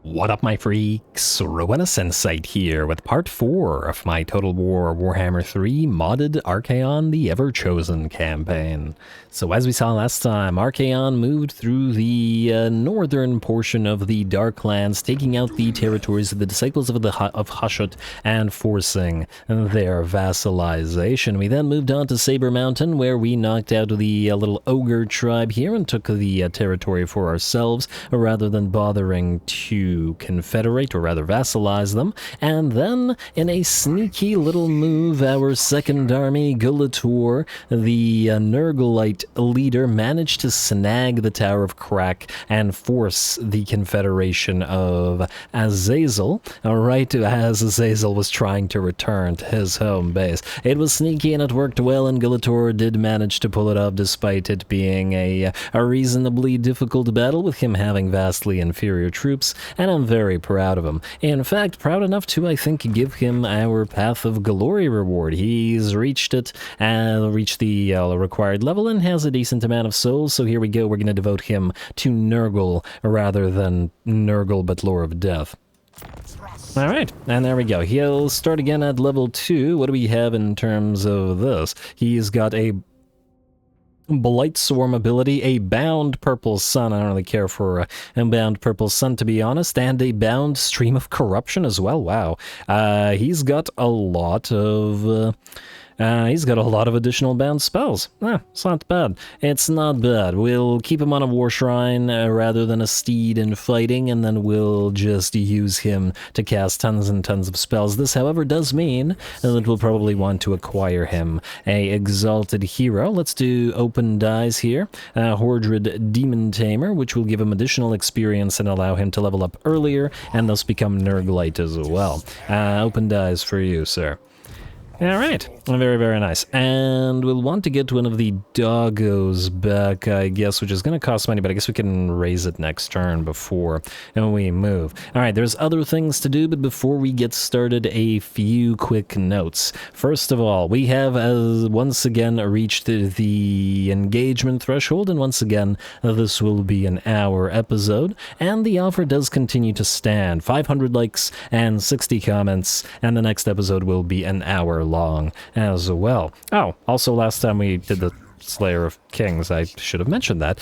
What up, my freaks? RuinusInsight here with part 4 of my Total War Warhammer 3 modded Archaon the Everchosen campaign. So as we saw last time, Archaon moved through the northern portion of the Darklands, taking out the territories of the Disciples of Hashut and forcing their vassalization. We then moved on to Saber Mountain, where we knocked out the little ogre tribe here and took the territory for ourselves, rather than bothering to confederate, or rather vassalize them. And then, in a sneaky little move, our second army, Gulator, the Nurglite leader, managed to snag the Tower of Crack and force the confederation of Azazel, right as Azazel was trying to return to his home base. It was sneaky and it worked well, and Gulator did manage to pull it off despite it being a reasonably difficult battle, with him having vastly inferior troops, and I'm very proud of him. In fact, proud enough to, I think, give him our Path of Glory reward. He's reached it, reached the required level, and has a decent amount of souls, so here we go. We're going to devote him to Nurgle, rather than Nurgle but Lore of Death. Alright, and there we go. He'll start again at level 2. What do we have in terms of this? He's got a Blight Swarm ability, a Bound Purple Sun. I don't really care for a Bound Purple Sun, to be honest, and a Bound Stream of Corruption as well. Wow. He's got a lot of additional bound spells. It's not bad. It's not bad. We'll keep him on a war shrine rather than a steed in fighting, and then we'll just use him to cast tons and tons of spells. This, however, does mean that we'll probably want to acquire him a Exalted Hero. Let's do Open Dies here. Hordred Demon Tamer, which will give him additional experience and allow him to level up earlier, and thus become Nurglite as well. Open Dies for you, sir. Alright, very, very nice. And we'll want to get one of the doggos back, I guess, which is going to cost money, but I guess we can raise it next turn before we move. Alright, there's other things to do, but before we get started, a few quick notes. First of all, we have once again reached the engagement threshold, and once again, this will be an hour episode, and the offer does continue to stand. 500 likes and 60 comments, and the next episode will be an hour long as well. Oh, also last time we did the Slayer of Kings, I should have mentioned that.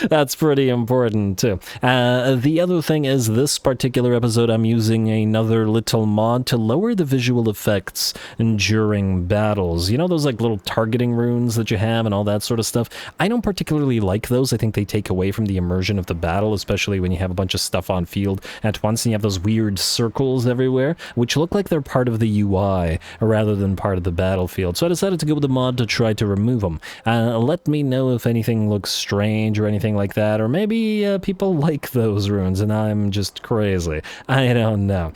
That's pretty important, too. The other thing is, this particular episode, I'm using another little mod to lower the visual effects during battles. You know those like little targeting runes that you have and all that sort of stuff? I don't particularly like those. I think they take away from the immersion of the battle, especially when you have a bunch of stuff on field at once and you have those weird circles everywhere, which look like they're part of the UI rather than part of the battlefield. So I decided to go with a mod to try to remove them. Let me know if anything looks strange or anything like that, or maybe people like those runes and I'm just crazy. I don't know.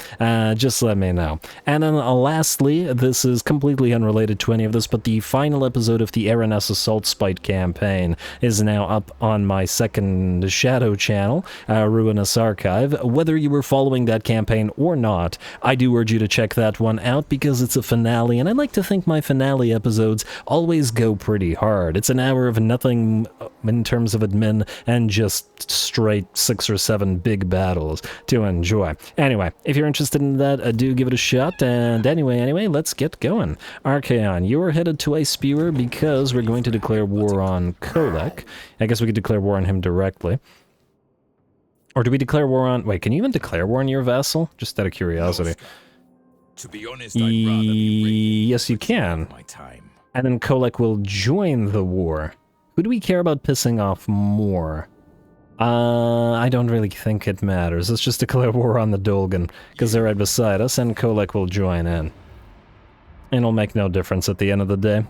Just let me know. And then lastly, this is completely unrelated to any of this, but the final episode of the Ruinous Assault Spite campaign is now up on my second Shadow channel, Ruinous Archive. Whether you were following that campaign or not, I do urge you to check that one out, because it's a finale, and I like to think my finale episodes always go pretty hard. It's an hour of nothing in terms of admin, and just straight 6 or 7 big battles to enjoy. Anyway, if you're interested in that, do give it a shot, and anyway, let's get going. Archaon, you are headed to a spewer because we're going to declare war on Kolek. I guess we could declare war on him directly. Or do we declare war on... Wait, can you even declare war on your vassal? Just out of curiosity. To be honest, I'd rather be yes, you can. my time. And then Kolek will join the war. Who do we care about pissing off more? I don't really think it matters. Let's just declare war on the Dolgan, because they're right beside us, and Kolek will join in. It'll make no difference at the end of the day.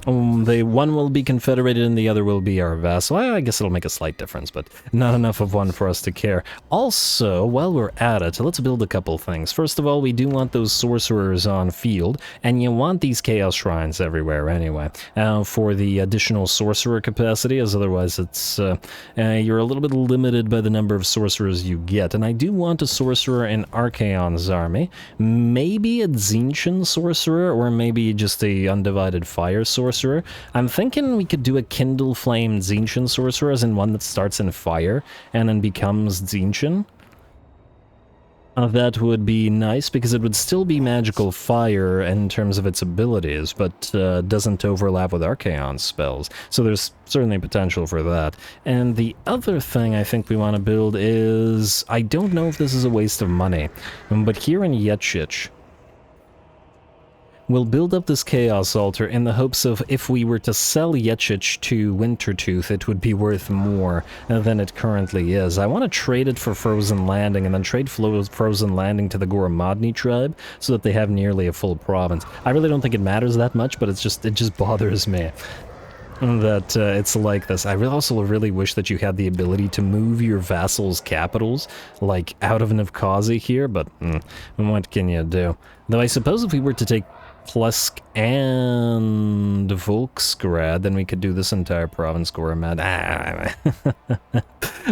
One will be confederated and the other will be our vassal. I guess it'll make a slight difference, but not enough of one for us to care. Also, while we're at it, let's build a couple things. First of all, we do want those sorcerers on field, and you want these chaos shrines everywhere anyway, for the additional sorcerer capacity, as otherwise it's you're a little bit limited by the number of sorcerers you get. And I do want a sorcerer in Archaon's army, maybe a Tzeentch sorcerer, or maybe just a undivided fire Sorcerer. I'm thinking we could do a Kindle Flame Tzeentch Sorcerer, as in one that starts in fire and then becomes Tzeentch. That would be nice, because it would still be magical fire in terms of its abilities, but doesn't overlap with Archaon's spells, so there's certainly potential for that. And the other thing I think we want to build is... I don't know if this is a waste of money, but here in Yetchich, we'll build up this Chaos Altar in the hopes of, if we were to sell Yetchich to Wintertooth, it would be worth more than it currently is. I want to trade it for Frozen Landing, and then trade Frozen Landing to the Goromadni tribe, so that they have nearly a full province. I really don't think it matters that much, but it just bothers me that it's like this. I also really wish that you had the ability to move your vassals' capitals, like, out of Nivkazi here, but what can you do? Though I suppose if we were to take Plesk and Volksgrad, then we could do this entire province Goromad.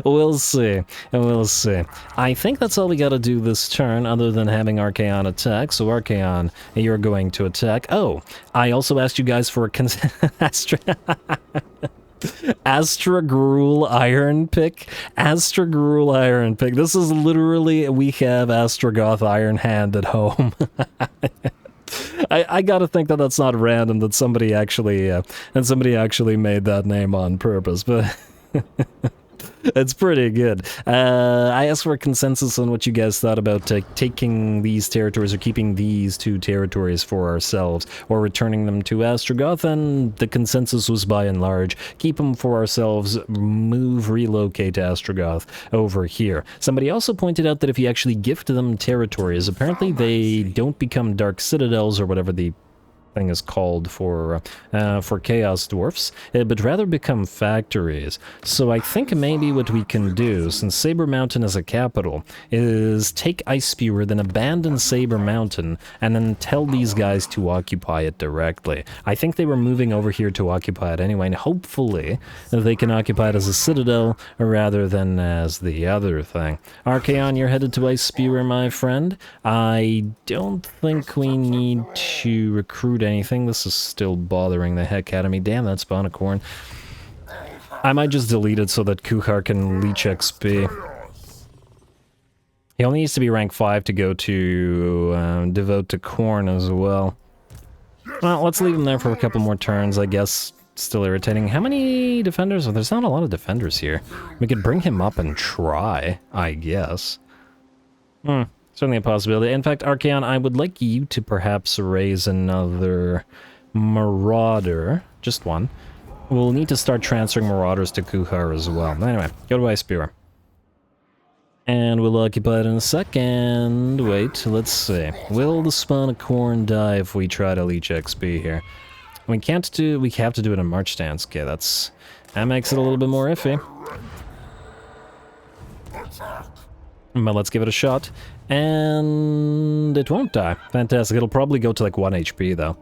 We'll see. We'll see. I think that's all we gotta do this turn, other than having Archaon attack. So Archaon, you're going to attack. Oh, I also asked you guys for a Astra Gruul Iron Pick. Astra Gruul Iron Pick. This is literally, we have Astrogoth Iron Hand at home. I gotta think that that's not random, that somebody actually made that name on purpose, but it's pretty good. I asked for a consensus on what you guys thought about taking these territories, or keeping these 2 territories for ourselves, or returning them to Astrogoth, and the consensus was by and large, keep them for ourselves, relocate Astrogoth over here. Somebody also pointed out that if you actually gift them territories, apparently they don't become Dark Citadels, or whatever the thing is called for Chaos Dwarfs, but rather become factories. So I think maybe what we can do, since Saber Mountain is a capital, is take Ice Spewer, then abandon Saber Mountain, and then tell these guys to occupy it directly. I think they were moving over here to occupy it anyway, and hopefully they can occupy it as a citadel rather than as the other thing. Archaon, you're headed to Ice Spewer, my friend. I don't think we need to recruit anything. This is still bothering the heck out of me. Damn, that spawn a corn. I might just delete it so that Kuhar can leech XP. He only needs to be rank 5 to go to devote to corn as well. Well, let's leave him there for a couple more turns, I guess. Still irritating. How many defenders? Well, there's not a lot of defenders here. We could bring him up and try, I guess. Certainly a possibility. In fact, Archaon, I would like you to perhaps raise another Marauder. Just one. We'll need to start transferring Marauders to Kuhar as well. Anyway, go to Ice Spewer. And we'll occupy it in a second. Wait, let's see. Will the spawn of corn die if we try to leech XP here? We have to do it in March stance. Okay, that makes it a little bit more iffy. But let's give it a shot. And it won't die. Fantastic. It'll probably go to like 1 HP though.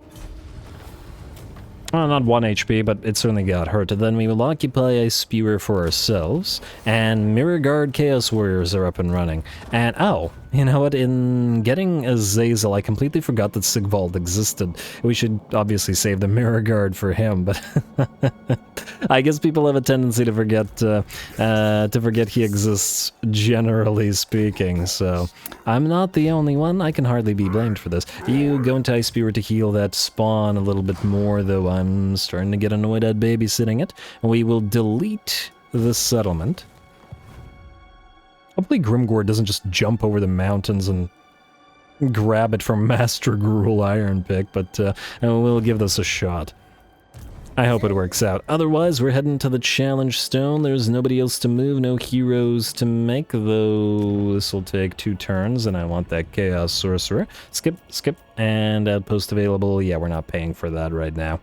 Well, not 1 HP, but it certainly got hurt. Then we will occupy a Spewer for ourselves, and Mirror Guard Chaos Warriors are up and running. And, oh, you know what, in getting Azazel, I completely forgot that Sigvald existed. We should obviously save the Mirror Guard for him, but I guess people have a tendency to forget he exists, generally speaking, so I'm not the only one. I can hardly be blamed for this. You go into Ice Spewer to heal that spawn a little bit more, though I'm starting to get annoyed at babysitting it. We will delete the settlement. Hopefully Grimgor doesn't just jump over the mountains and grab it from Master Gruul Iron Pick, but we'll give this a shot. I hope it works out. Otherwise, we're heading to the Challenge Stone. There's nobody else to move, no heroes to make, though this will take 2 turns, and I want that Chaos Sorcerer. Skip, and outpost available. Yeah, we're not paying for that right now.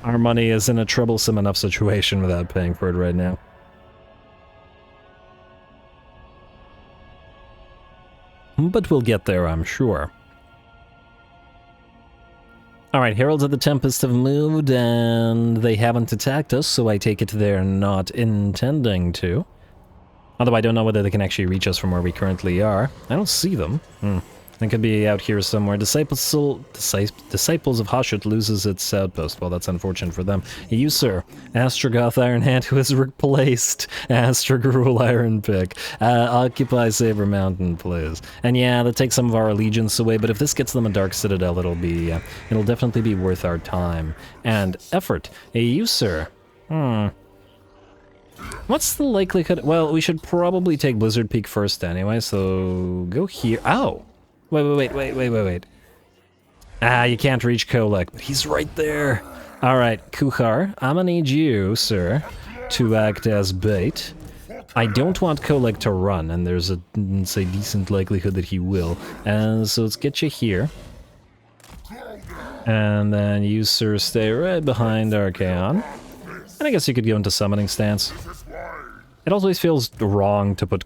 Our money is in a troublesome enough situation without paying for it right now. But we'll get there, I'm sure. Alright, Heralds of the Tempest have moved, and they haven't attacked us, so I take it they're not intending to. Although I don't know whether they can actually reach us from where we currently are. I don't see them. It could be out here somewhere. Disciples of Hashut loses its outpost. Well, that's unfortunate for them. You, sir. Astrogoth Iron Hand, who has replaced Astrogrul Iron Pick. Occupy Saber Mountain, please. And yeah, that takes some of our allegiance away, but if this gets them a Dark Citadel, it'll definitely be worth our time and effort. You, sir. What's the likelihood? Well, we should probably take Blizzard Peak first anyway, so go here. Oh! Wait. Ah, you can't reach Kolek, but he's right there. Alright, Kuhar, I'm gonna need you, sir, to act as bait. I don't want Kolek to run, and there's a, say, decent likelihood that he will. So let's get you here. And then you, sir, stay right behind Archaon. And I guess you could go into summoning stance. It always feels wrong to put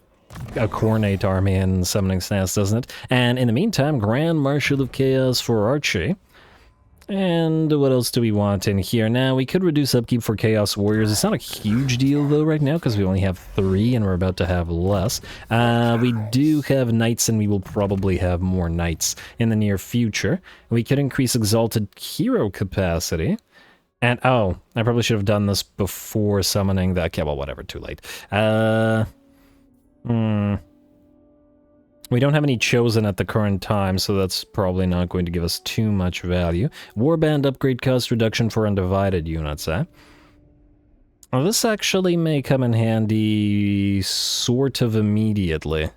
a Cornate army in summoning stance, doesn't it? And in the meantime, Grand Marshal of Chaos for Archie. And what else do we want in here? Now, we could reduce upkeep for Chaos Warriors. It's not a huge deal, though, right now, because we only have 3, and we're about to have less. We do have Knights, and we will probably have more Knights in the near future. We could increase Exalted Hero capacity. And, oh, I probably should have done this before summoning the... Okay, well, whatever, too late. We don't have any chosen at the current time, so that's probably not going to give us too much value. Warband upgrade cost reduction for undivided units, eh? Well, this actually may come in handy sort of immediately.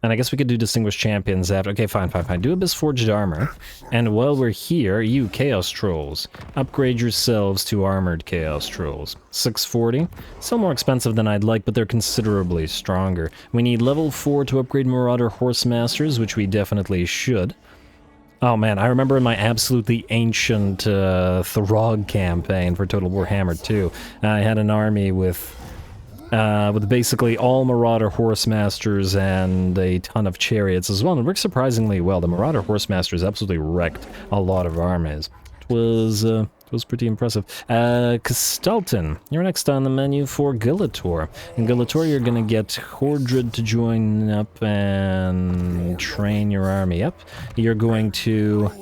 And I guess we could do Distinguished Champions after. Okay, fine. Do Abyss Forged Armor. And while we're here, you Chaos Trolls, upgrade yourselves to Armored Chaos Trolls. 640. Still more expensive than I'd like, but they're considerably stronger. We need level 4 to upgrade Marauder Horse Masters, which we definitely should. Oh man, I remember in my absolutely ancient Throg campaign for Total Warhammer 2, I had an army with basically all Marauder Horse Masters and a ton of chariots as well, and it worked surprisingly well. The Marauder Horse Masters absolutely wrecked a lot of armies. It was pretty impressive. Castalton, you're next on the menu for Gulator. In Gulator, you're gonna get Hordred to join up and train your army up. You're going to...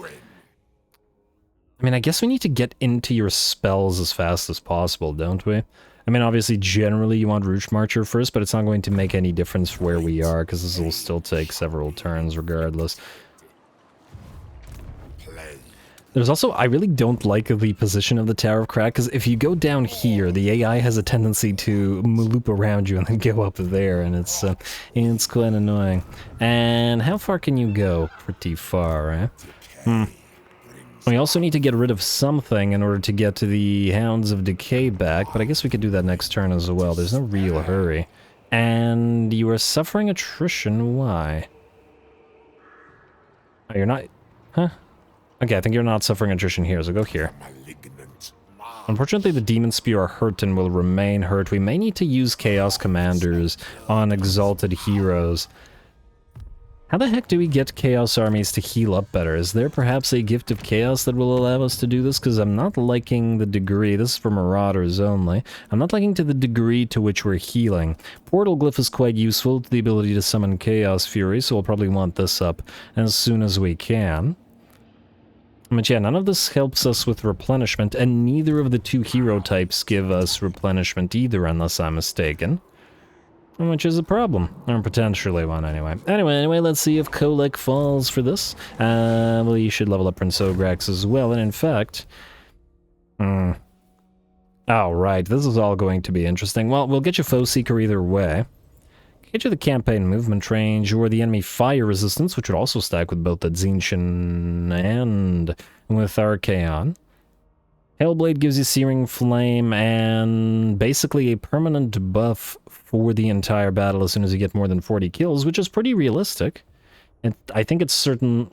I mean, I guess we need to get into your spells as fast as possible, don't we? I mean, obviously, generally you want Roach Marcher first, but it's not going to make any difference where we are, because this will still take several turns regardless. There's also, I really don't like the position of the Tower of Crack, because if you go down here, the AI has a tendency to loop around you and then go up there, and it's quite annoying. And how far can you go? Pretty far, eh? We also need to get rid of something in order to get to the Hounds of Decay back, but I guess we could do that next turn as well. There's no real hurry. And you are suffering attrition. Why? Oh, you're not... Huh? Okay, I think you're not suffering attrition here, so go here. Unfortunately, the Demon Spear are hurt and will remain hurt. We may need to use Chaos Commanders on Exalted Heroes. How the heck do we get Chaos armies to heal up better? Is there perhaps a Gift of Chaos that will allow us to do this? Because I'm not liking the degree, this is for Marauders only, I'm not liking to the degree to which we're healing. Portal Glyph is quite useful, the ability to summon Chaos Fury, so we'll probably want this up as soon as we can. But yeah, none of this helps us with replenishment, and neither of the 2 hero types give us replenishment either, unless I'm mistaken. Which is a problem, or potentially one anyway. Anyway, let's see if Kolek falls for this. Well, you should level up Prince Ograx as well, and in fact... Oh, right, this is all going to be interesting. Well, we'll get you Foe Seeker either way. Get you the Campaign Movement Range, or the Enemy Fire Resistance, which would also stack with both the Tzeentchen and with Archaon. Hellblade gives you Searing Flame, and basically a permanent buff for the entire battle as soon as you get more than 40 kills, which is pretty realistic. And I think it's certain...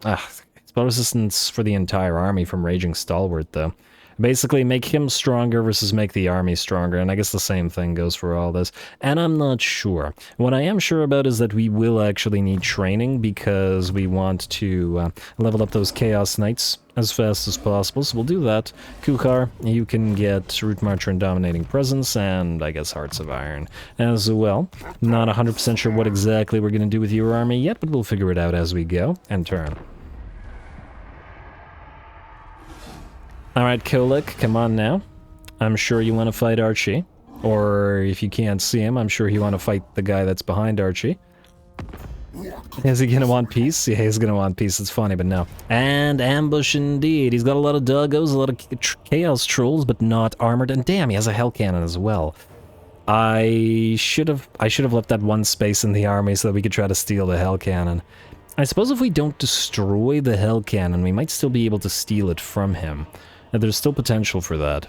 spell resistance for the entire army from Raging Stalwart, though. Basically, make him stronger versus make the army stronger, and I guess the same thing goes for all this. And I'm not sure. What I am sure about is that we will actually need training because we want to level up those Chaos Knights as fast as possible, so we'll do that. Kuchar, you can get Root Marcher and Dominating Presence, and I guess Hearts of Iron as well. Not 100% sure what exactly we're going to do with your army yet, but we'll figure it out as we go. And turn. Alright, Kolek, come on now. I'm sure you want to fight Archie. Or if you can't see him, I'm sure you want to fight the guy that's behind Archie. Is he gonna want peace? Yeah, he's gonna want peace. It's funny, but no. And ambush indeed. He's got a lot of doggos, a lot of chaos trolls, but not armored. And damn, he has a hell cannon as well. I should have left that one space in the army so that we could try to steal the hell cannon. I suppose if we don't destroy the hell cannon, we might still be able to steal it from him. And there's still potential for that.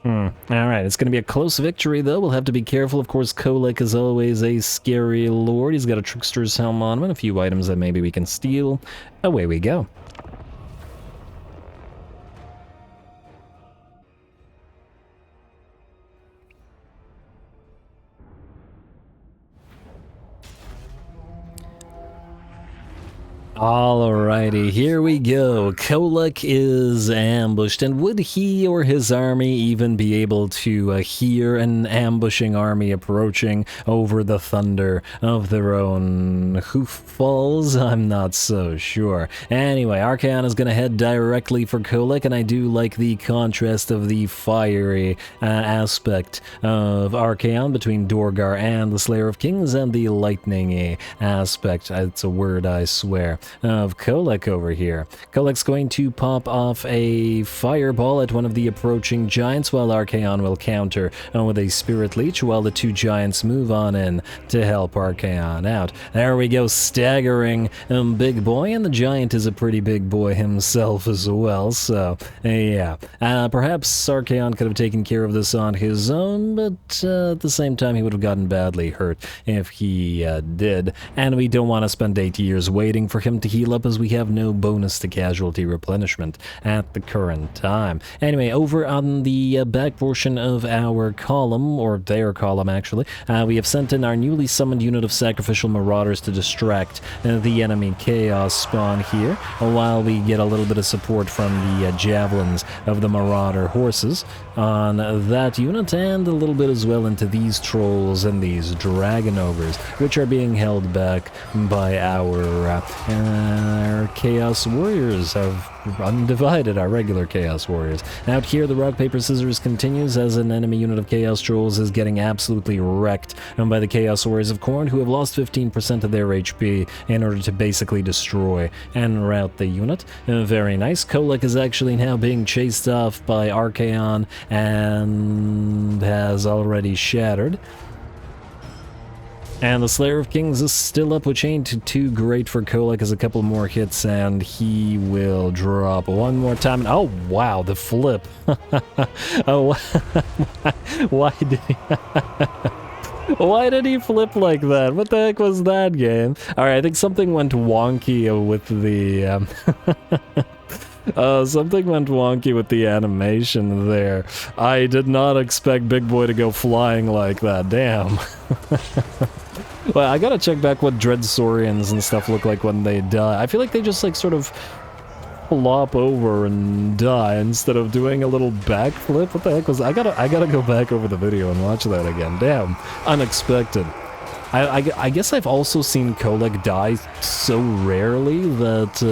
Alright, it's going to be a close victory, though. We'll have to be careful. Of course, Kolek is always a scary lord. He's got a trickster's helm on him and a few items that maybe we can steal. Away we go. Alrighty, here we go. Kolek is ambushed, and would he or his army even be able to hear an ambushing army approaching over the thunder of their own hoof falls? I'm not so sure. Anyway, Archaon is going to head directly for Kolek, and I do like the contrast of the fiery aspect of Archaon between Dorgar and the Slayer of Kings, and the lightning-y aspect, it's a word I swear, of Kolek over here. Kolek's going to pop off a fireball at one of the approaching giants, while Archaon will counter with a Spirit Leech while the two giants move on in to help Archaon out. There we go, staggering big boy, and the giant is a pretty big boy himself as well, so yeah. Perhaps Archaon could have taken care of this on his own, but at the same time he would have gotten badly hurt if he did, and we don't want to spend 8 years waiting for him to heal up, as we have no bonus to casualty replenishment at the current time. Anyway, over on the back portion of our column, or their column actually, we have sent in our newly summoned unit of Sacrificial Marauders to distract the enemy Chaos spawn here, while we get a little bit of support from the javelins of the Marauder horses on that unit, and a little bit as well into these trolls and these dragon ogres, which are being held back by our Chaos Warriors have undivided, our regular Chaos Warriors. Out here, the rock, paper, scissors continues as an enemy unit of Chaos Trolls is getting absolutely wrecked by the Chaos Warriors of Khorne, who have lost 15% of their HP in order to basically destroy and rout the unit. Very nice. Kolek is actually now being chased off by Archaon and has already shattered. And the Slayer of Kings is still up, which ain't too great for Kolek, as a couple more hits and he will drop one more time. Oh wow, the flip. Oh, why did he why did he flip like that? What the heck was that, game? Alright, I think something went wonky with the something went wonky with the animation there. I did not expect Big Boy to go flying like that, damn. Well, I gotta check back what Dreadsaurians and stuff look like when they die. I feel like they just like sort of flop over and die instead of doing a little backflip. What the heck was that? I gotta go back over the video and watch that again. Damn, unexpected. I guess I've also seen Kolek die so rarely that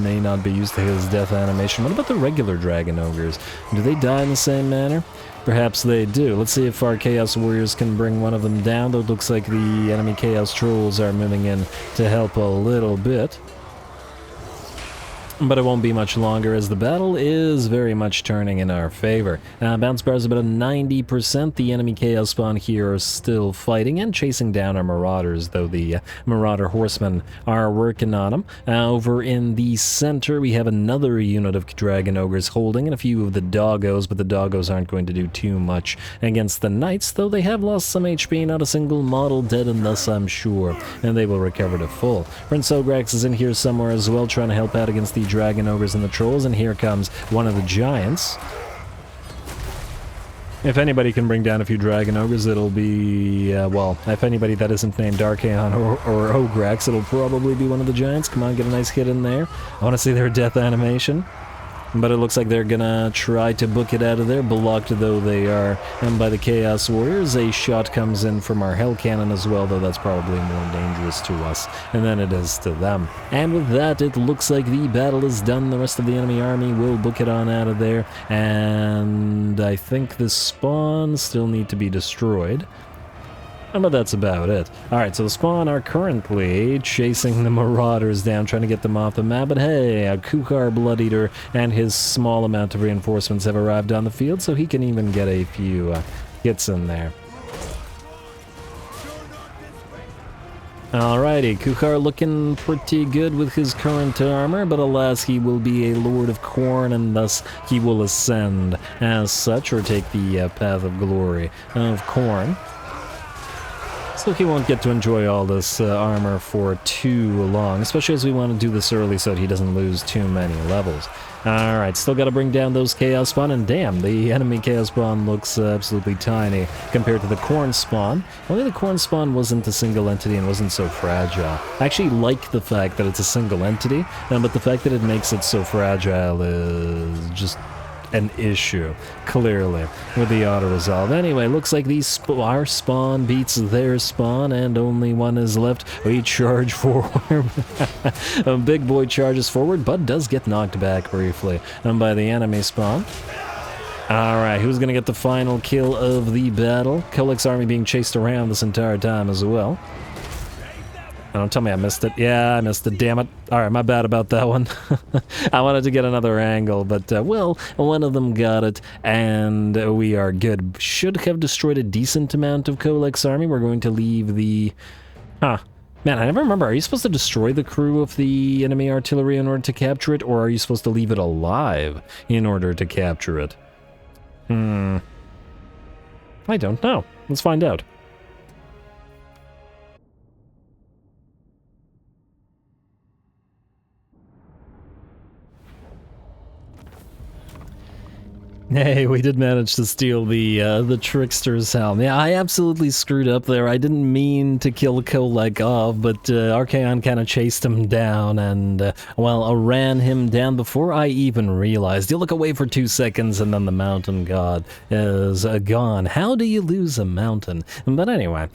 may not be used to his death animation. What about the regular Dragon Ogres? Do they die in the same manner? Perhaps they do. Let's see if our Chaos Warriors can bring one of them down, though it looks like the enemy Chaos Trolls are moving in to help a little bit. But it won't be much longer, as the battle is very much turning in our favor. Bounce bar is about a 90%. The enemy Chaos spawn here are still fighting and chasing down our Marauders, though the Marauder Horsemen are working on them. Over in the center, we have another unit of Dragon Ogres holding, and a few of the Doggos, but the Doggos aren't going to do too much against the Knights, though they have lost some HP, not a single model dead, and thus I'm sure, and they will recover to full. Prince Ograx is in here somewhere as well, trying to help out against the dragon ogres and the trolls, and here comes one of the giants. If anybody can bring down a few dragon ogres, it'll be, well, if anybody that isn't named Archaon or Ogrex, it'll probably be one of the giants. Come on, get a nice hit in there. I want to see their death animation. But it looks like they're gonna try to book it out of there, blocked though they are by the Chaos Warriors. A shot comes in from our Hell Cannon as well, though that's probably more dangerous to us than it is to them. And with that, it looks like the battle is done. The rest of the enemy army will book it on out of there. And I think the spawn still need to be destroyed. But that's about it. Alright, so the spawn are currently chasing the Marauders down, trying to get them off the map, but hey, a Kuchar Blood Eater and his small amount of reinforcements have arrived on the field, so he can even get a few hits in there. Alrighty, Kuchar looking pretty good with his current armor, but alas, he will be a Lord of Khorne, and thus he will ascend as such, or take the path of glory of Khorne. So he won't get to enjoy all this armor for too long, especially as we want to do this early so that he doesn't lose too many levels. Alright, still got to bring down those Chaos Spawn, and damn, the enemy Chaos Spawn looks absolutely tiny compared to the Khorne Spawn. Only the Khorne Spawn wasn't a single entity and wasn't so fragile. I actually like the fact that it's a single entity, but the fact that it makes it so fragile is just an issue, clearly, with the auto-resolve. Anyway, looks like our spawn beats their spawn, and only one is left. We charge forward. A big boy charges forward, but does get knocked back briefly by the enemy spawn. Alright, who's gonna get the final kill of the battle? Kolek's army being chased around this entire time as well. Don't tell me I missed it. Yeah, I missed it, damn it. Alright, my bad about that one. I wanted to get another angle, but, well, one of them got it, and we are good. Should have destroyed a decent amount of Kolek's army. We're going to leave the... Huh. Man, I never remember. Are you supposed to destroy the crew of the enemy artillery in order to capture it, or are you supposed to leave it alive in order to capture it? I don't know. Let's find out. Hey, we did manage to steal the Trickster's helm. Yeah, I absolutely screwed up there. I didn't mean to kill Kolek off, but Archaon kind of chased him down and, well, ran him down before I even realized. You look away for 2 seconds and then the mountain god is gone. How do you lose a mountain? But anyway,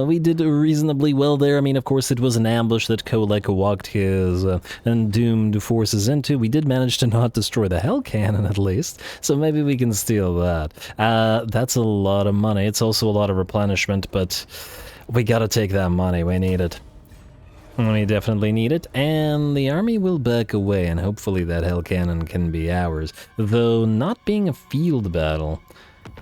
we did reasonably well there. I mean, of course, it was an ambush that Kolek walked his doomed forces into. We did manage to not destroy the Hell Cannon, at least, so maybe we can steal that. That's a lot of money. It's also a lot of replenishment, but we gotta take that money. We need it. We definitely need it, and the army will back away, and hopefully that Hell Cannon can be ours. Though not being a field battle,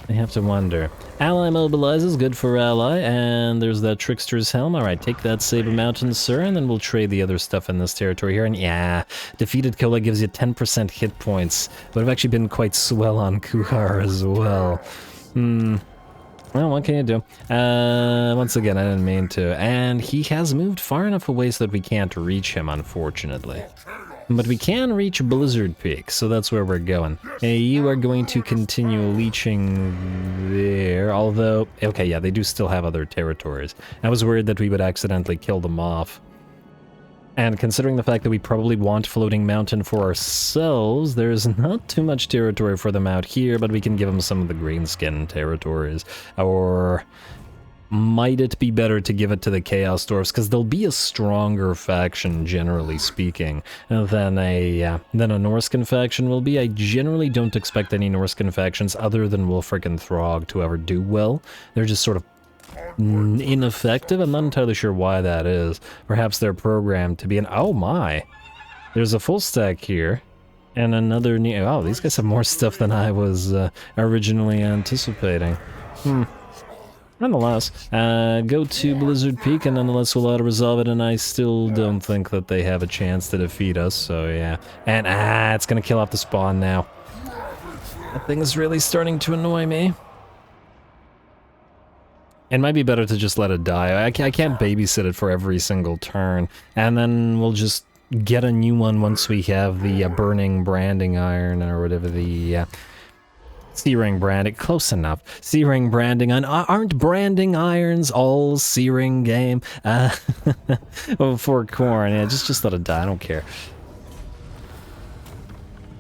I have to wonder. Ally mobilizes, good for ally, and there's that Trickster's Helm. Alright, take that Saber Mountain, sir, and then we'll trade the other stuff in this territory here. And yeah, defeated Kolek gives you 10% hit points. Would have actually been quite swell on Kuchar as well. Well, what can you do? Once again, I didn't mean to. And he has moved far enough away so that we can't reach him, unfortunately. But we can reach Blizzard Peak, so that's where we're going. You are going to continue leeching there, although... Okay, yeah, they do still have other territories. I was worried that we would accidentally kill them off. And considering the fact that we probably want Floating Mountain for ourselves, there's not too much territory for them out here, but we can give them some of the Greenskin territories. Or... might it be better to give it to the Chaos Dwarfs, because they'll be a stronger faction, generally speaking, than a Norscan faction will be. I generally don't expect any Norscan factions other than Wulfric and Throg to ever do well. They're just sort of ineffective. I'm not entirely sure why that is. Perhaps they're programmed to be an... Oh my! There's a full stack here. And another new... Oh, these guys have more stuff than I was originally anticipating. Nonetheless, go to Blizzard Peak, and nonetheless we'll auto-resolve it, and I still don't think that they have a chance to defeat us, so yeah. And, it's gonna kill off the spawn now. That thing is really starting to annoy me. It might be better to just let it die. I can't babysit it for every single turn, and then we'll just get a new one once we have the burning branding iron or whatever the searing branding. Close enough. Searing branding iron. Aren't branding irons all searing game? For corn. Yeah, just let it die. I don't care.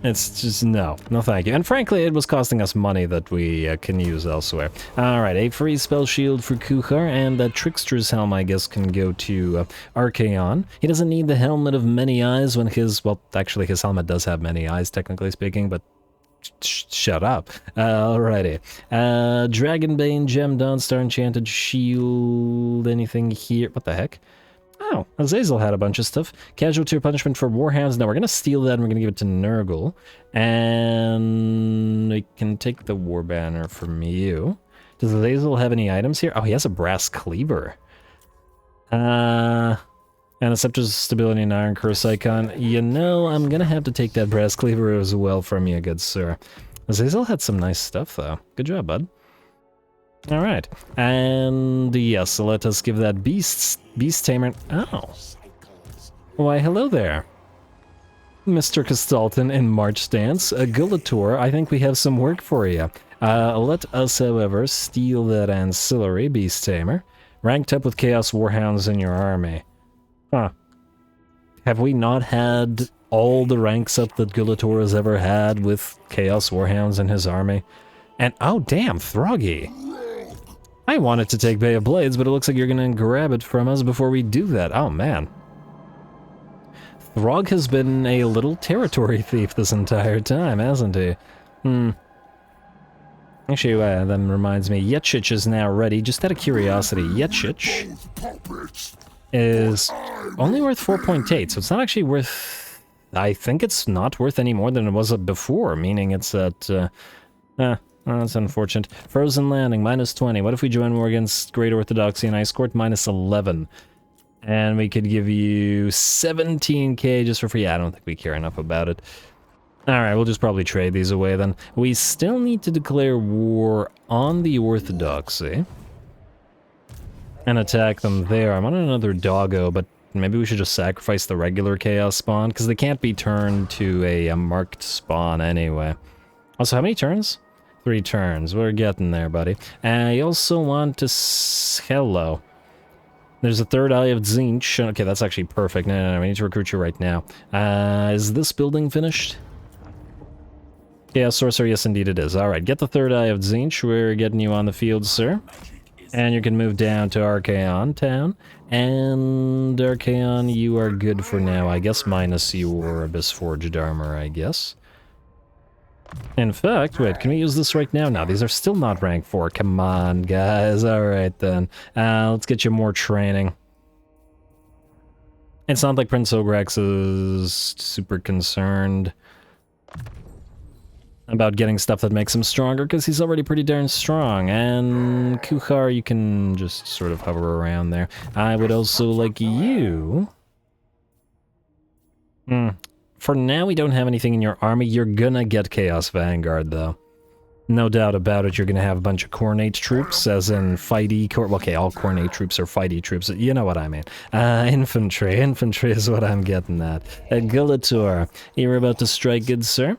It's just, no thank you. And frankly, it was costing us money that we can use elsewhere. Alright, a free spell shield for Kuchar, and that Trickster's Helm, I guess, can go to Archaon. He doesn't need the Helmet of Many Eyes when his, well, actually his helmet does have many eyes, technically speaking, but shut up. Alrighty. Dragonbane, Gem, Dawnstar, Enchanted Shield, anything here? What the heck? Oh, Azazel had a bunch of stuff. Casualty or punishment for Warhounds. Now we're going to steal that and we're going to give it to Nurgle. And we can take the War Banner from you. Does Azazel have any items here? Oh, he has a brass cleaver. And a Scepter's Stability and Iron Curse icon. You know, I'm going to have to take that brass cleaver as well from you, good sir. Azazel had some nice stuff, though. Good job, bud. Alright, and yes, so let us give that Beast Tamer... Oh. Why, hello there. Mr. Castalton in March Stance. Gulator, I think we have some work for you. Let us, however, steal that ancillary Beast Tamer. Ranked up with Chaos Warhounds in your army. Huh. Have we not had all the ranks up that Gulator has ever had with Chaos Warhounds in his army? And, oh damn, Throggy. I wanted to take Bay of Blades, but it looks like you're gonna grab it from us before we do that. Oh, man. Throg has been a little territory thief this entire time, hasn't he? Actually, that reminds me, Yetchich is now ready. Just out of curiosity, Yetchich is only worth 4.8, so it's not actually worth... I think it's not worth any more than it was before, meaning it's at... Oh, that's unfortunate. Frozen Landing, -20. What if we join war against Great Orthodoxy and Ice Court? -11. And we could give you 17k just for free. I don't think we care enough about it. Alright, we'll just probably trade these away then. We still need to declare war on the Orthodoxy. And attack them there. I'm on another doggo, but maybe we should just sacrifice the regular Chaos spawn, because they can't be turned to a marked spawn anyway. Also, how many turns? 3 turns. We're getting there, buddy. I also want to... Hello. There's a third eye of Zinch. Okay, that's actually perfect. No, we need to recruit you right now. Is this building finished? Yeah, Sorcerer, yes indeed it is. Alright, get the third eye of Zinch. We're getting you on the field, sir. And you can move down to Archaon town. And Archaon, you are good for now. I guess minus your Abyss Forged armor, I guess. In fact, wait, can we use this right now? No, these are still not rank 4. Come on, guys. Alright, then. Let's get you more training. It's not like Prince Ograx is super concerned about getting stuff that makes him stronger, because he's already pretty darn strong. And Kuchar, you can just sort of hover around there. I would also like you... For now, we don't have anything in your army. You're gonna get Chaos Vanguard, though. No doubt about it, you're gonna have a bunch of Cornate troops, as in fighty... Okay, all Cornate troops are fighty troops. You know what I mean. Infantry. Infantry is what I'm getting at. Gulator, you're about to strike, good sir?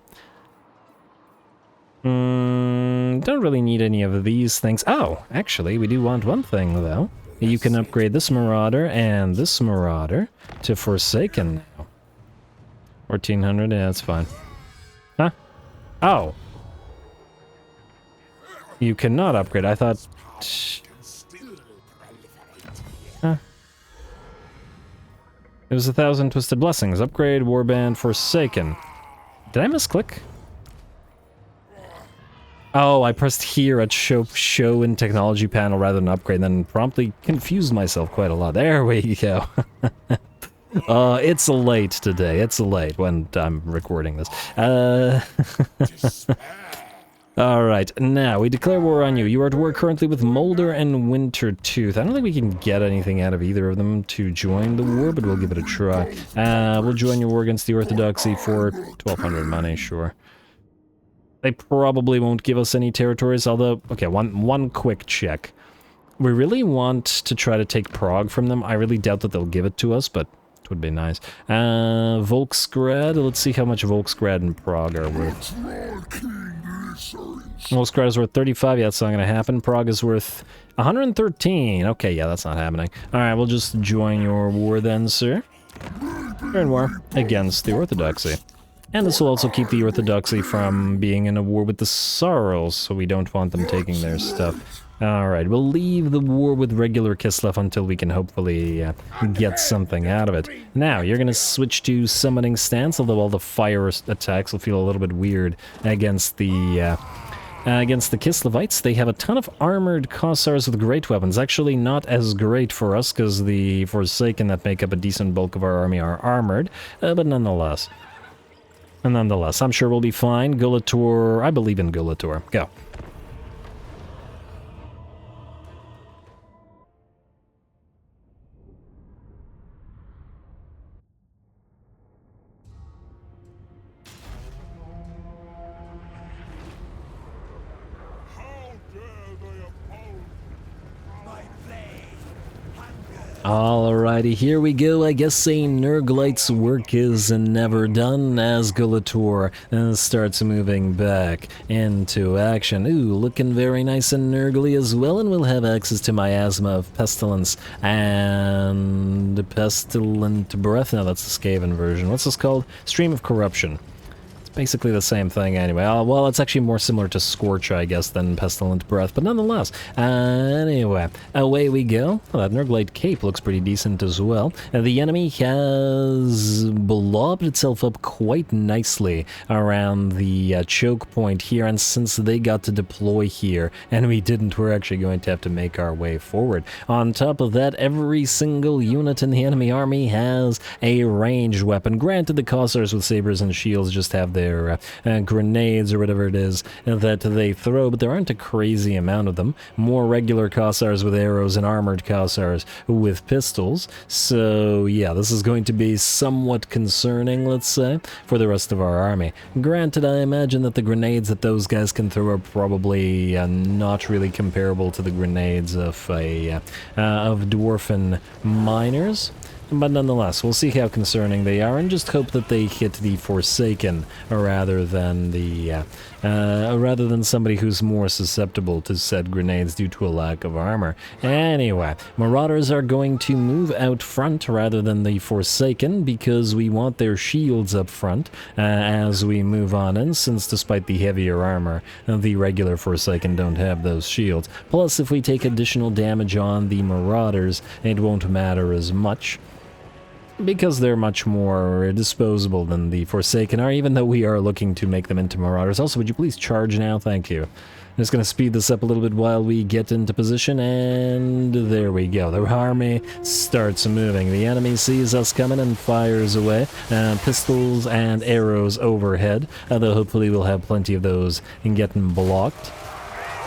Don't really need any of these things. Oh, actually, we do want one thing, though. You can upgrade this Marauder and this Marauder to Forsaken now. 1400, yeah, that's fine. Huh? Oh. You cannot upgrade, I thought... Huh. It was 1,000 Twisted Blessings. Upgrade, Warband, Forsaken. Did I misclick? Oh, I pressed here at show in technology panel rather than upgrade, then promptly confused myself quite a lot. There we go. It's late today. It's late when I'm recording this. Alright, now we declare war on you. You are at war currently with Molder and Wintertooth. I don't think we can get anything out of either of them to join the war, but we'll give it a try. We'll join your war against the Orthodoxy for 1,200 money, sure. They probably won't give us any territories, although... Okay, one quick check. We really want to try to take Prague from them. I really doubt that they'll give it to us, but would be nice. Volksgrad, let's see how much Volksgrad and Prague are worth. Volksgrad is worth 35, yeah, that's not gonna happen. Prague is worth 113. Okay, yeah, that's not happening. Alright, we'll just join your war then, sir. You're in war against the Orthodoxy. And this will also keep the Orthodoxy from being in a war with the Sarls, so we don't want them taking their stuff. Alright, we'll leave the war with regular Kislev until we can hopefully get something out of it. Now, you're gonna switch to summoning stance, although all the fire attacks will feel a little bit weird against the Kislevites. They have a ton of armored Kossars with great weapons. Actually, not as great for us, because the Forsaken that make up a decent bulk of our army are armored, but nonetheless. Nonetheless, I'm sure we'll be fine. Gulator, I believe in Gulator. Go. Alrighty, here we go. I guess saying Nurglite's work is never done as Gulator starts moving back into action. Ooh, looking very nice and Nurgly as well, and we'll have access to Miasma of Pestilence and Pestilent Breath. No, that's the Skaven version. What's this called? Stream of Corruption. Basically the same thing anyway. Well, it's actually more similar to Scorch, I guess, than Pestilent Breath, but nonetheless. Anyway, away we go. Well, that Nurglite Cape looks pretty decent as well. The enemy has blobbed itself up quite nicely around the choke point here, and since they got to deploy here, and we didn't, we're actually going to have to make our way forward. On top of that, every single unit in the enemy army has a ranged weapon. Granted, the Kossars with sabers and shields just have their grenades or whatever it is that they throw, but there aren't a crazy amount of them. More regular Kossars with arrows and armored Kossars with pistols. So yeah, this is going to be somewhat concerning, let's say, for the rest of our army. Granted, I imagine that the grenades that those guys can throw are probably not really comparable to the grenades of dwarfen miners. But nonetheless, we'll see how concerning they are, and just hope that they hit the Forsaken rather than somebody who's more susceptible to said grenades due to a lack of armor. Anyway, Marauders are going to move out front rather than the Forsaken because we want their shields up front as we move on in, since despite the heavier armor, the regular Forsaken don't have those shields. Plus, if we take additional damage on the Marauders, it won't matter as much, because they're much more disposable than the Forsaken are, even though we are looking to make them into Marauders. Also, would you please charge now? Thank you. I'm just going to speed this up a little bit while we get into position, and there we go. The army starts moving. The enemy sees us coming and fires away. Pistols and arrows overhead, though hopefully we'll have plenty of those in getting blocked.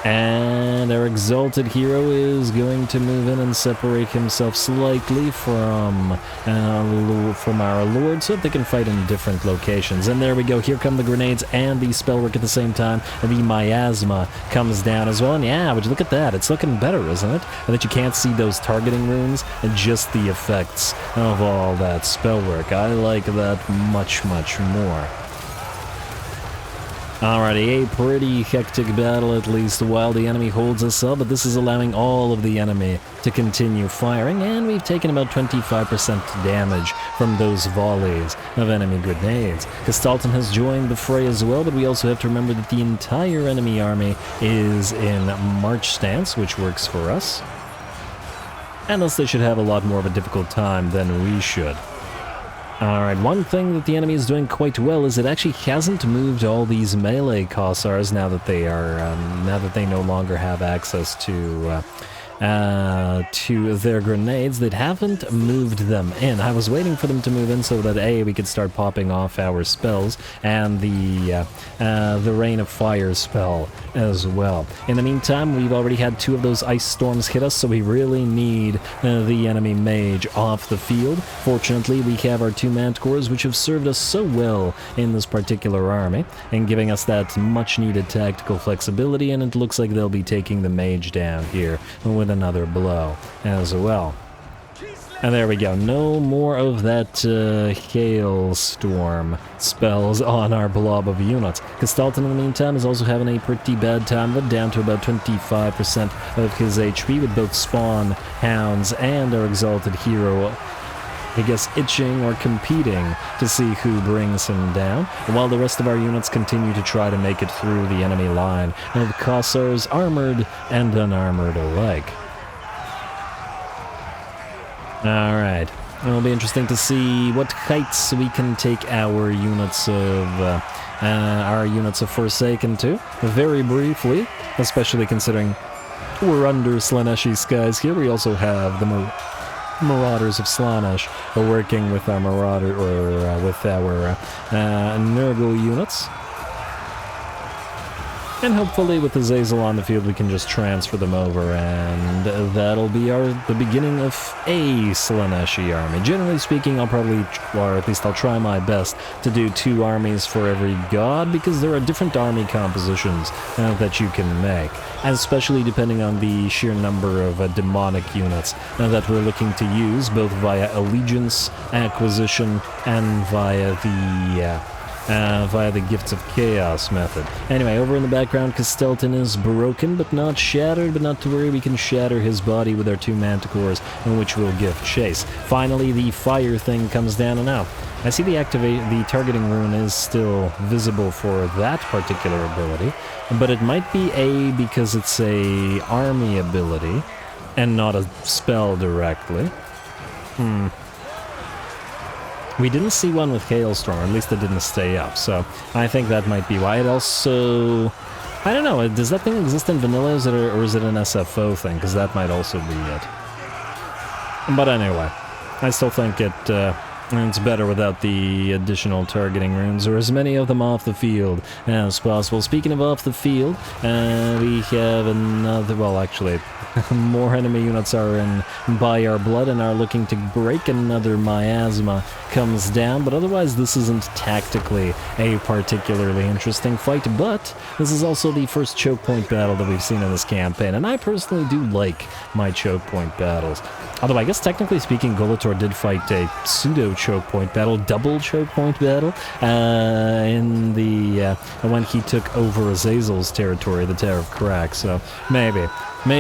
And our exalted hero is going to move in and separate himself slightly from our lord so that they can fight in different locations. And there we go. Here come the grenades and the spellwork at the same time. And the miasma comes down as well. And yeah, would you look at that? It's looking better, isn't it? And that you can't see those targeting runes and just the effects of all that spellwork. I like that much, much more. Alrighty, a pretty hectic battle at least while the enemy holds us up, but this is allowing all of the enemy to continue firing, and we've taken about 25% damage from those volleys of enemy grenades. Gestalten has joined the fray as well, but we also have to remember that the entire enemy army is in march stance, which works for us. And thus they should have a lot more of a difficult time than we should. Alright, one thing that the enemy is doing quite well is it actually hasn't moved all these melee Kossars now that they no longer have access to their grenades. They haven't moved them in. I was waiting for them to move in so that A, we could start popping off our spells, and the Rain of Fire spell as well. In the meantime, we've already had 2 of those ice storms hit us, so we really need the enemy mage off the field. Fortunately, we have our 2 Mantcores, which have served us so well in this particular army, and giving us that much-needed tactical flexibility, and it looks like they'll be taking the mage down here with another blow as well. And there we go. No more of that hailstorm spells on our blob of units. Castalton, in the meantime, is also having a pretty bad time, but down to about 25% of his HP with both spawn hounds and our exalted hero, I guess, itching or competing to see who brings him down, while the rest of our units continue to try to make it through the enemy line of Kossars, armored and unarmored alike. Alright, it'll be interesting to see what heights we can take our units of Forsaken to, very briefly, especially considering we're under Slaaneshi skies here. We also have the Marauders of Slaanesh working with our Nurgle units. And hopefully with Azazel on the field we can just transfer them over, and that'll be the beginning of a Slaaneshi army. Generally speaking, I'll probably, or at least I'll try my best to do 2 armies for every god, because there are different army compositions that you can make, especially depending on the sheer number of demonic units that we're looking to use, both via allegiance acquisition and via the Gifts of Chaos method. Anyway, over in the background, Castelton is broken, but not shattered, but not to worry, we can shatter his body with our 2 manticores, in which we'll give chase. Finally, the fire thing comes down and out. I see the targeting rune is still visible for that particular ability, but it might be because it's a army ability, and not a spell directly. We didn't see one with Hailstorm, or at least it didn't stay up, so I think that might be why. It also... I don't know, does that thing exist in vanilla, or is it an SFO thing? Because that might also be it. But anyway, I still think it's better without the additional targeting runes, or as many of them off the field as possible. Speaking of off the field, we have another... Well, actually, more enemy units are in by our blood and are looking to break. Another miasma comes down, but otherwise this isn't tactically a particularly interesting fight. But this is also the first choke point battle that we've seen in this campaign, and I personally do like my choke point battles. Although I guess technically speaking, Gulator did fight a pseudo choke point battle, double choke point battle, in the when he took over Azazel's territory, the Tower of Crack. So maybe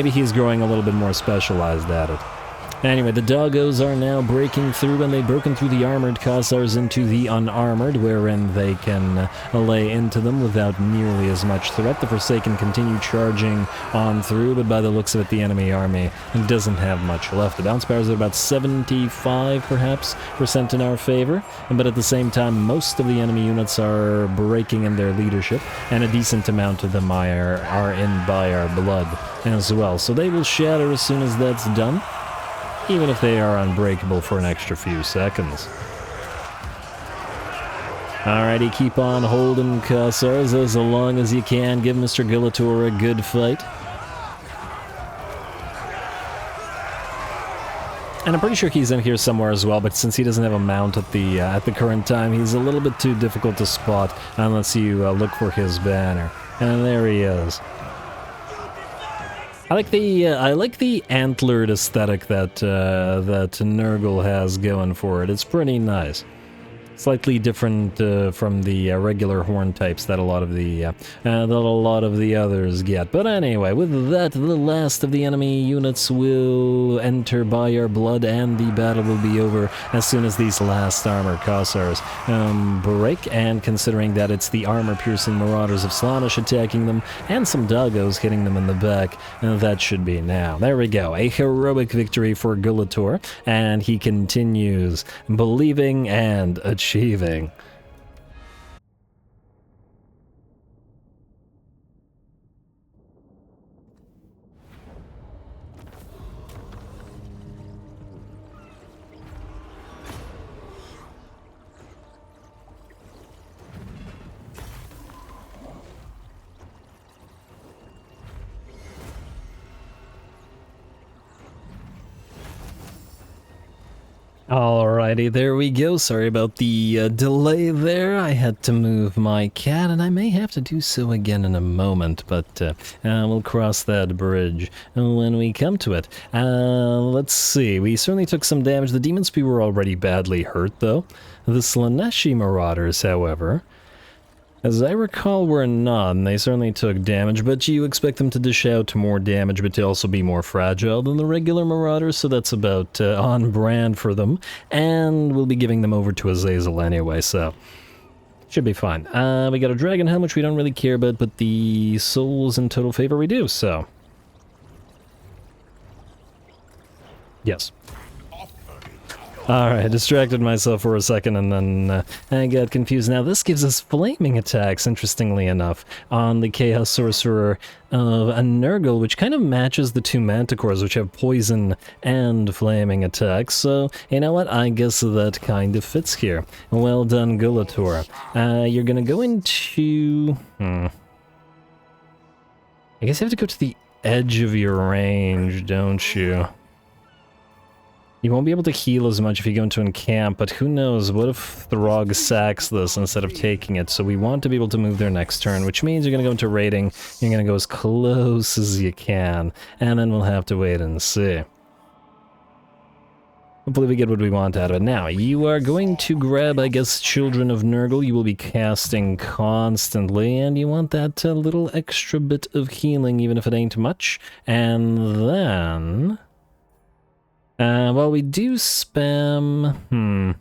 he's growing a little bit more specialized at it. Anyway, the doggos are now breaking through, and they've broken through the armored Kossars into the unarmored, wherein they can lay into them without nearly as much threat. The Forsaken continue charging on through, but by the looks of it, the enemy army doesn't have much left. The bounce powers are about 75, perhaps, % in our favor, but at the same time, most of the enemy units are breaking in their leadership, and a decent amount of them are in by our blood as well. So they will shatter as soon as that's done, even if they are unbreakable for an extra few seconds. Alrighty, keep on holding Kossars as long as you can. Give Mr. Gulator a good fight. And I'm pretty sure he's in here somewhere as well, but since he doesn't have a mount at the current time, he's a little bit too difficult to spot unless you look for his banner. And there he is. I like the antlered aesthetic that Nurgle has going for it. It's pretty nice. Slightly different from the regular horn types that a lot of the others get. But anyway, with that, the last of the enemy units will enter by our blood, and the battle will be over as soon as these last armor Kossars break. And considering that it's the armor-piercing Marauders of Slaanesh attacking them, and some doggos hitting them in the back, that should be now. There we go. A heroic victory for Gulator, and he continues believing and achieving. Alrighty, there we go. Sorry about the delay there. I had to move my cat, and I may have to do so again in a moment, but we'll cross that bridge when we come to it. Let's see. We certainly took some damage. The Demon Spear were already badly hurt, though. The Slaneshi Marauders, however, as I recall, were none. They certainly took damage, but you expect them to dish out more damage, but to also be more fragile than the regular Marauders, so that's about on brand for them. And we'll be giving them over to Azazel anyway, so should be fine. We got a Dragon Helm, which we don't really care about, but the souls in total favor we do, so yes. Alright, distracted myself for a second and then I got confused. Now this gives us flaming attacks, interestingly enough, on the Chaos Sorcerer of a Nurgle, which kind of matches the two Manticores, which have poison and flaming attacks. So, you know what, I guess that kind of fits here. Well done, Gulator. You're gonna go into... I guess you have to go to the edge of your range, don't you? You won't be able to heal as much if you go into encamp, but who knows, what if Throg sacks this instead of taking it? So we want to be able to move their next turn, which means you're going to go into raiding, you're going to go as close as you can, and then we'll have to wait and see. Hopefully we get what we want out of it. Now, you are going to grab, I guess, Children of Nurgle. You will be casting constantly, and you want that little extra bit of healing, even if it ain't much. And then... well, we do spam...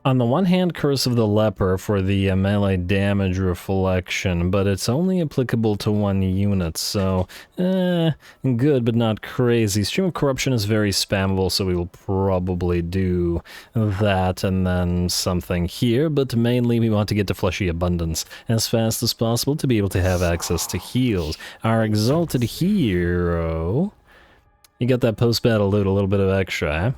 On the one hand, Curse of the Leper for the melee damage reflection, but it's only applicable to one unit, so... good, but not crazy. Stream of Corruption is very spammable, so we will probably do that and then something here, but mainly we want to get to Fleshy Abundance as fast as possible to be able to have access to heals. Our Exalted Hero... You got that post-battle loot, a little bit of extra, eh?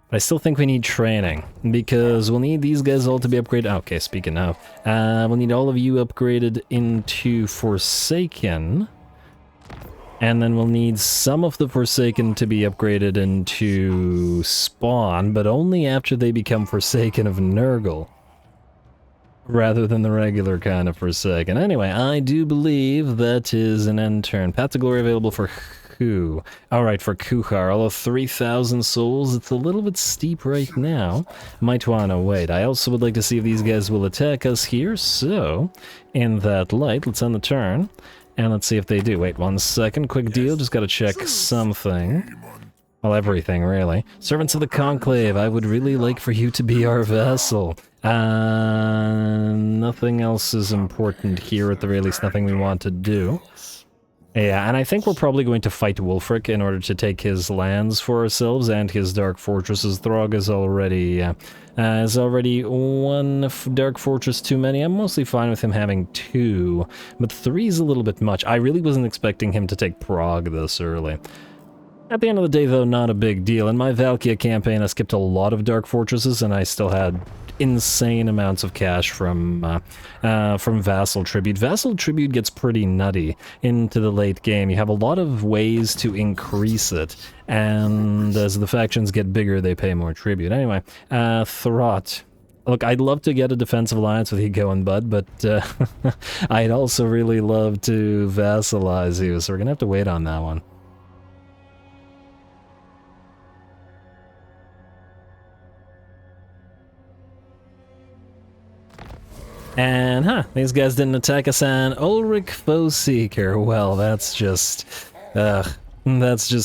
But I still think we need training, because we'll need these guys all to be upgraded. Okay, speaking of, we'll need all of you upgraded into Forsaken, and then we'll need some of the Forsaken to be upgraded into Spawn, but only after they become Forsaken of Nurgle, rather than the regular kind of Forsaken. Anyway, I do believe that is an end turn. Path to Glory available for Alright, for Kuhar, although 3,000 souls, it's a little bit steep right now. Might want to wait. I also would like to see if these guys will attack us here, so, in that light, let's end the turn, and let's see if they do. Wait 1 second, quick deal, just gotta check something. Well, everything, really. Servants of the Conclave, I would really like for you to be our vassal. Nothing else is important here, at the very least, nothing we want to do. Yeah, and I think we're probably going to fight Wulfric in order to take his lands for ourselves and his dark fortresses. Throg is already one dark fortress too many. I'm mostly fine with him having 2, but 3 is a little bit much. I really wasn't expecting him to take Prague this early. At the end of the day, though, not a big deal. In my Valkia campaign, I skipped a lot of dark fortresses, and I still had insane amounts of cash from Vassal Tribute. Vassal Tribute gets pretty nutty into the late game. You have a lot of ways to increase it, and as the factions get bigger, they pay more tribute. Anyway, Throt. Look, I'd love to get a defensive alliance with Ego and Bud, but I'd also really love to vassalize you, so we're gonna have to wait on that one. And, these guys didn't attack us, and Ulrich Foeseeker, well, that's just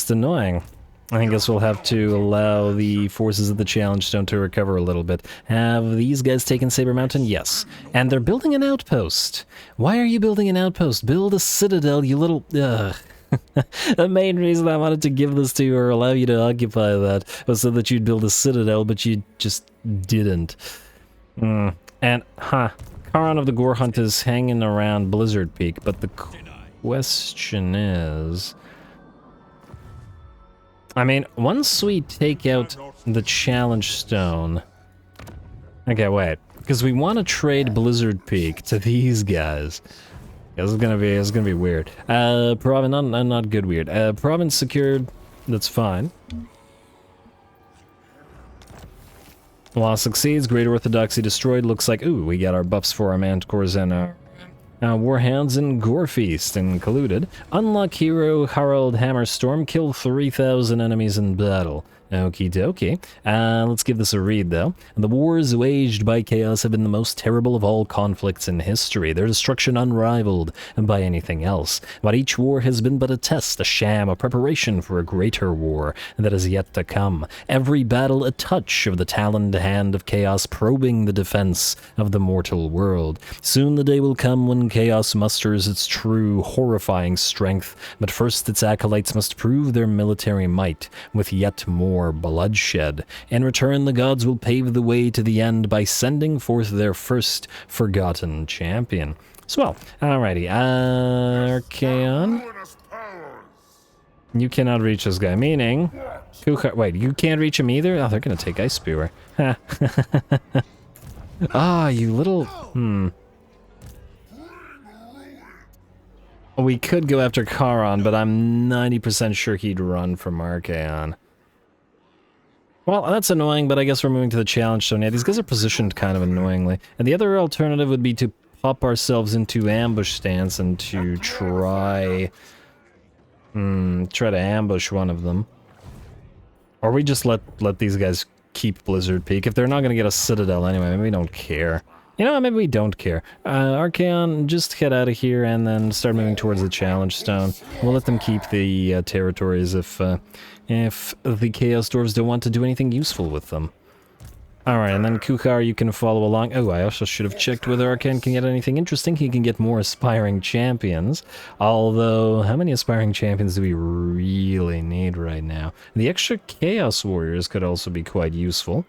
annoying. I guess we'll have to allow the forces of the Challenge Stone to recover a little bit. Have these guys taken Saber Mountain? Yes. And they're building an outpost. Why are you building an outpost? Build a citadel, you little... The main reason I wanted to give this to you or allow you to occupy that was so that you'd build a citadel, but you just didn't. And, Charon of the Gore Hunt is hanging around Blizzard Peak, but the question is... I mean, once we take out the Challenge Stone... Okay, wait. Because we want to trade Blizzard Peak to these guys. Yeah, this is gonna be weird. Province, not good weird. Province secured, that's fine. Law succeeds. Great Orthodoxy destroyed. Looks like, ooh, we got our buffs for our Manticores and our Warhounds and Gorefeast included. Unlock hero Harald Hammerstorm. Kill 3,000 enemies in battle. Okie dokie. Let's give this a read, though. The wars waged by Chaos have been the most terrible of all conflicts in history, their destruction unrivaled by anything else. But each war has been but a test, a sham, a preparation for a greater war that is yet to come. Every battle a touch of the taloned hand of Chaos probing the defense of the mortal world. Soon the day will come when Chaos musters its true, horrifying strength, but first its acolytes must prove their military might with yet more bloodshed. In return, the gods will pave the way to the end by sending forth their first forgotten champion. So, well, alrighty, Archaon. You cannot reach this guy, meaning... Wait, you can't reach him either? Oh, they're gonna take Ice Spewer. Ah, you little... We could go after Charon, but I'm 90% sure he'd run from Archaon. Well, that's annoying, but I guess we're moving to the challenge zone. Yeah, these guys are positioned kind of annoyingly. And the other alternative would be to pop ourselves into ambush stance and to try to ambush one of them. Or we just let these guys keep Blizzard Peak. If they're not going to get a Citadel anyway, maybe we don't care. You know what, maybe we don't care. Archaon, just head out of here and then start moving towards the Challenge Stone. We'll let them keep the territories if the Chaos Dwarves don't want to do anything useful with them. Alright, and then Kuchar, you can follow along. Oh, I also should have checked whether Archaon can get anything interesting. He can get more Aspiring Champions. Although, how many Aspiring Champions do we really need right now? The extra Chaos Warriors could also be quite useful.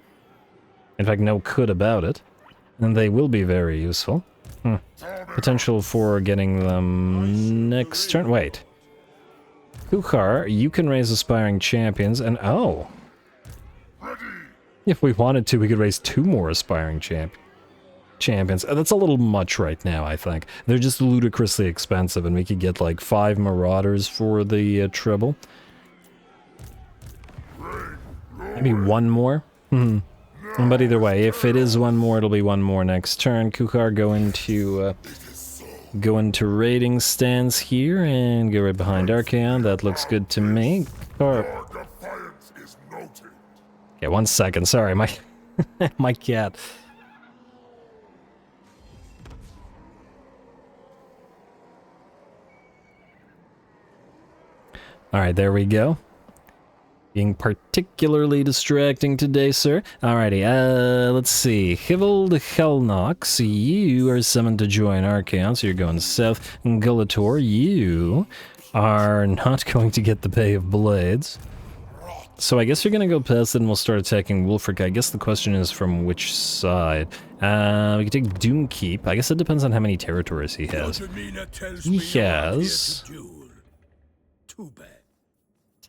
In fact, no could about it. And they will be very useful. Potential for getting them next turn. Wait. Kuchar, you can raise Aspiring Champions, and oh! If we wanted to, we could raise 2 more Aspiring Champions. That's a little much right now, I think. They're just ludicrously expensive, and we could get like 5 Marauders for the treble. Maybe 1 more? But either way, if it is 1 more, it'll be 1 more next turn. Kuchar, go into raiding stance here and go right behind Archaon. That looks good to me. Okay, 1 second. Sorry, my my cat. All right, there we go. Being particularly distracting today, sir. Alrighty, let's see. Hivald Helnox, you are summoned to join Archaon, so you're going south. Gulator, you are not going to get the pay of Blades. So I guess you're going to go past it and we'll start attacking Wulfric. I guess the question is from which side. We can take Doomkeep. I guess it depends on how many territories he has. He has...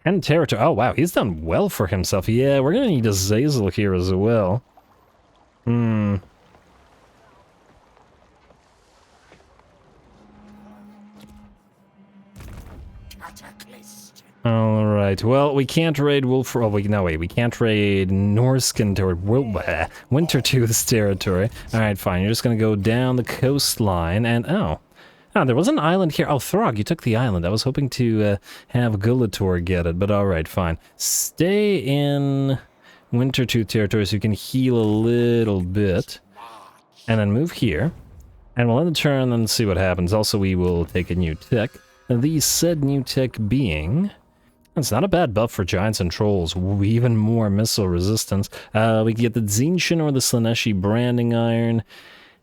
10 territory. Oh, wow. He's done well for himself. Yeah, we're going to need a Zazel here as well. Alright, well, we can't raid Wolf... Oh, no, wait. We can't raid Norskin or Wintertooth's territory. Alright, fine. You're just going to go down the coastline and... Oh, there was an island here. Oh, Throg, you took the island. I was hoping to have Gulator get it, but alright, fine. Stay in Wintertooth territory so you can heal a little bit. And then move here. And we'll end the turn and see what happens. Also, we will take a new tech. The said new tech being... It's not a bad buff for giants and trolls. Even more missile resistance. We can get the Zinshin or the Slaneshi branding iron.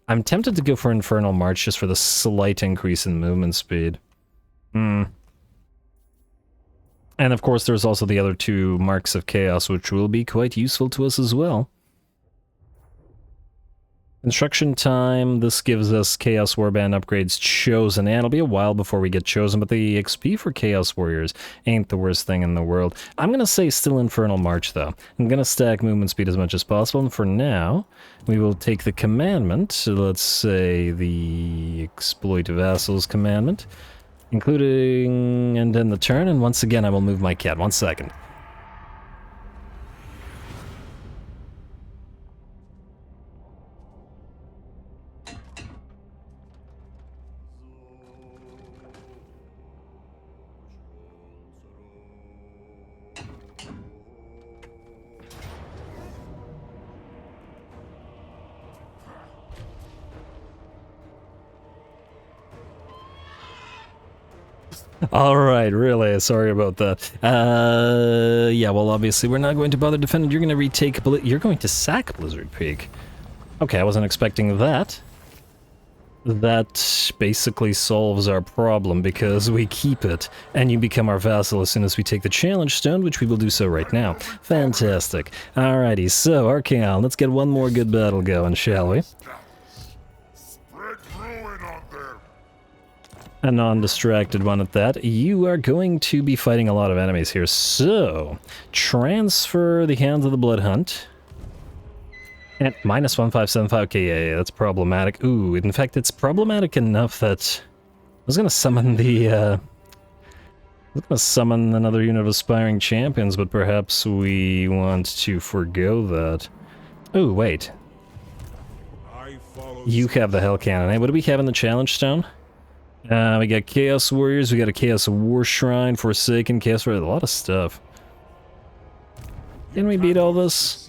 I'm tempted to go for Infernal March just for the slight increase in movement speed. And of course there's also the other 2 Marks of Chaos, which will be quite useful to us as well. Construction time, this gives us Chaos Warband upgrades chosen, and it'll be a while before we get chosen, but the XP for Chaos Warriors ain't the worst thing in the world. I'm gonna say still Infernal March, though. I'm gonna stack movement speed as much as possible, and for now, we will take the commandment, so let's say the Exploit Vassals commandment, including and then the turn, and once again I will move my cat. 1 second. All right, really, sorry about that. Yeah, well, obviously, we're not going to bother defending. You're going to retake... You're going to sack Blizzard Peak. Okay, I wasn't expecting that. That basically solves our problem because we keep it, and you become our vassal as soon as we take the challenge stone, which we will do so right now. Fantastic. Alrighty, so, Archaon, let's get one more good battle going, shall we? A non-distracted one at that. You are going to be fighting a lot of enemies here, so transfer the Hands of the Blood Hunt. And minus 1575, okay, yeah, that's problematic. Ooh, in fact, it's problematic enough that I was gonna summon the, I was gonna summon another unit of Aspiring Champions, but perhaps we want to forgo that. Ooh, wait. You have the Hell Cannon, eh? What do we have in the Challenge Stone? We got Chaos Warriors, we got a Chaos War Shrine, Forsaken, Chaos Warriors, a lot of stuff. Can we beat all this?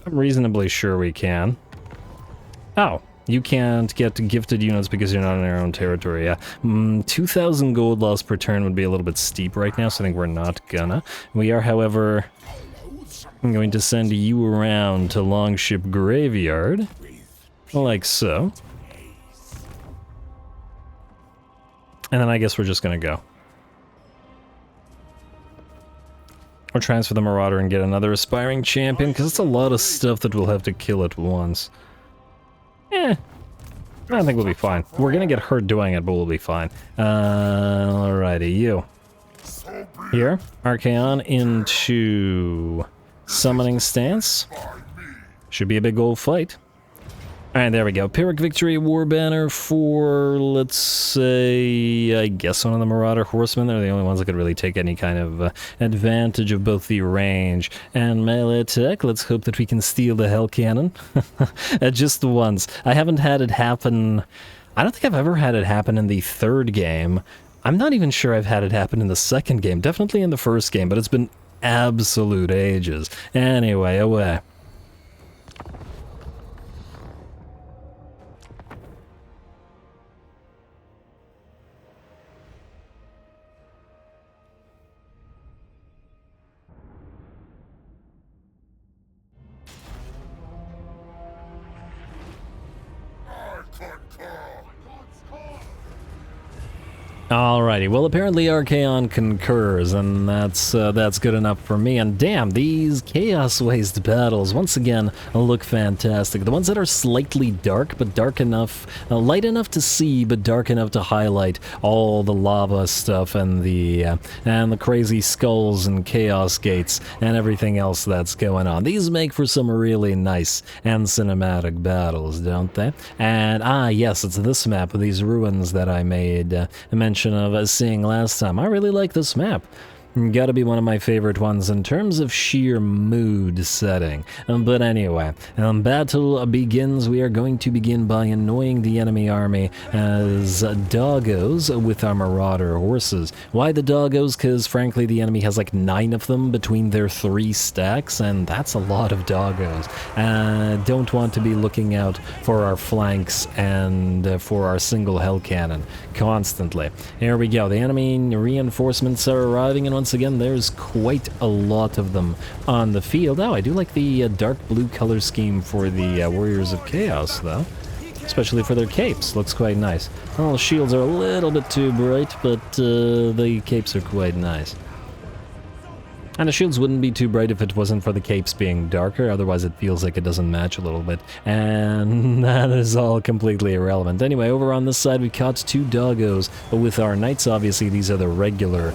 I'm reasonably sure we can. Oh, you can't get gifted units because you're not in our own territory, yeah. 2,000 gold loss per turn would be a little bit steep right now, so I think we're not gonna. We are, however, going to send you around to Longship Graveyard, like so. And then I guess we're just gonna go. Or transfer the Marauder and get another Aspiring Champion, because it's a lot of stuff that we'll have to kill at once. I think we'll be fine. We're gonna get hurt doing it, but we'll be fine. Alrighty, you. Here, Archaon into summoning stance. Should be a big old fight. Alright, there we go. Pyrrhic Victory War Banner for, let's say, I guess one of the Marauder Horsemen. They're the only ones that could really take any kind of advantage of both the range and melee attack. Let's hope that we can steal the Hell Cannon. Just once. I haven't had it happen... I don't think I've ever had it happen in the third game. I'm not even sure I've had it happen in the second game. Definitely in the first game, but it's been absolute ages. Anyway, away. Alrighty, well apparently Archaon concurs, and that's good enough for me. And damn, these Chaos Waste battles, once again, look fantastic. The ones that are slightly dark, but dark enough, light enough to see, but dark enough to highlight all the lava stuff and the crazy skulls and chaos gates and everything else that's going on. These make for some really nice and cinematic battles, don't they? And yes, it's this map with these ruins that I made mention of seeing last time. I really like this map. Gotta be one of my favorite ones in terms of sheer mood setting. But anyway, battle begins. We are going to begin by annoying the enemy army as doggos with our Marauder horses. Why the doggos? Because frankly the enemy has like 9 of them between their 3 stacks, and that's a lot of doggos. Don't want to be looking out for our flanks and for our single Hell Cannon constantly. Here we go. The enemy reinforcements are arriving, and once again, there's quite a lot of them on the field. Oh, I do like the dark blue color scheme for the Warriors of Chaos, though. Especially for their capes. Looks quite nice. Well, the shields are a little bit too bright, but the capes are quite nice. And the shields wouldn't be too bright if it wasn't for the capes being darker, otherwise it feels like it doesn't match a little bit. And that is all completely irrelevant. Anyway, over on this side we caught 2 doggos with our knights. Obviously these are the regular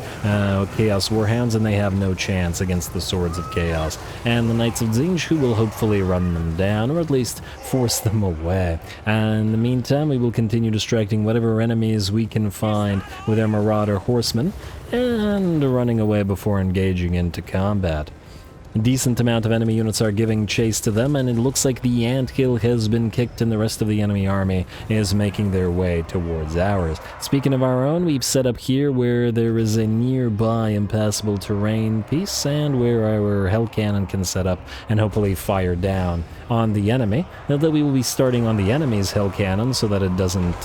Chaos Warhounds, and they have no chance against the Swords of Chaos. And the Knights of Tzeentch, who will hopefully run them down, or at least force them away. And in the meantime, we will continue distracting whatever enemies we can find with our Marauder Horsemen, and running away before engaging into combat. A decent amount of enemy units are giving chase to them, and it looks like the anthill has been kicked and the rest of the enemy army is making their way towards ours. Speaking of our own, we've set up here where there is a nearby impassable terrain piece, and where our Hell Cannon can set up and hopefully fire down on the enemy, that we will be starting on the enemy's Hell Cannon so that it doesn't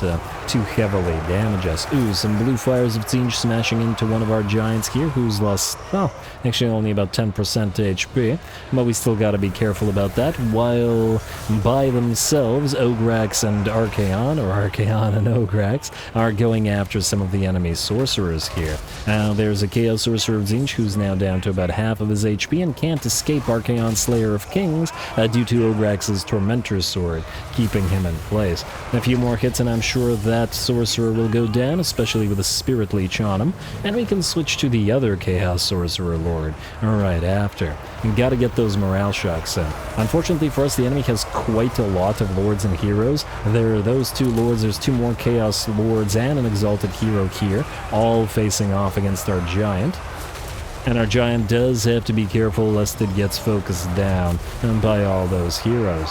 too heavily damage us. Ooh, some blue fires of Zinj smashing into one of our giants here, who's lost, well, actually only about 10% HP, but we still gotta be careful about that, while by themselves, Ograx and Archaon, or Archaon and Ograx, are going after some of the enemy's sorcerers here. There's a Chaos Sorcerer of Zinj who's now down to about half of his HP and can't escape Archaon Slayer of Kings due to Ograx's Tormentor's Sword, keeping him in place. A few more hits and I'm sure that sorcerer will go down, especially with a Spirit Leech on him, and we can switch to the other Chaos Sorcerer Lord right after. You gotta get those morale shocks in. Unfortunately for us, the enemy has quite a lot of lords and heroes. There are those two lords, there's two more Chaos Lords and an Exalted Hero here, all facing off against our giant. And our giant does have to be careful lest it gets focused down by all those heroes.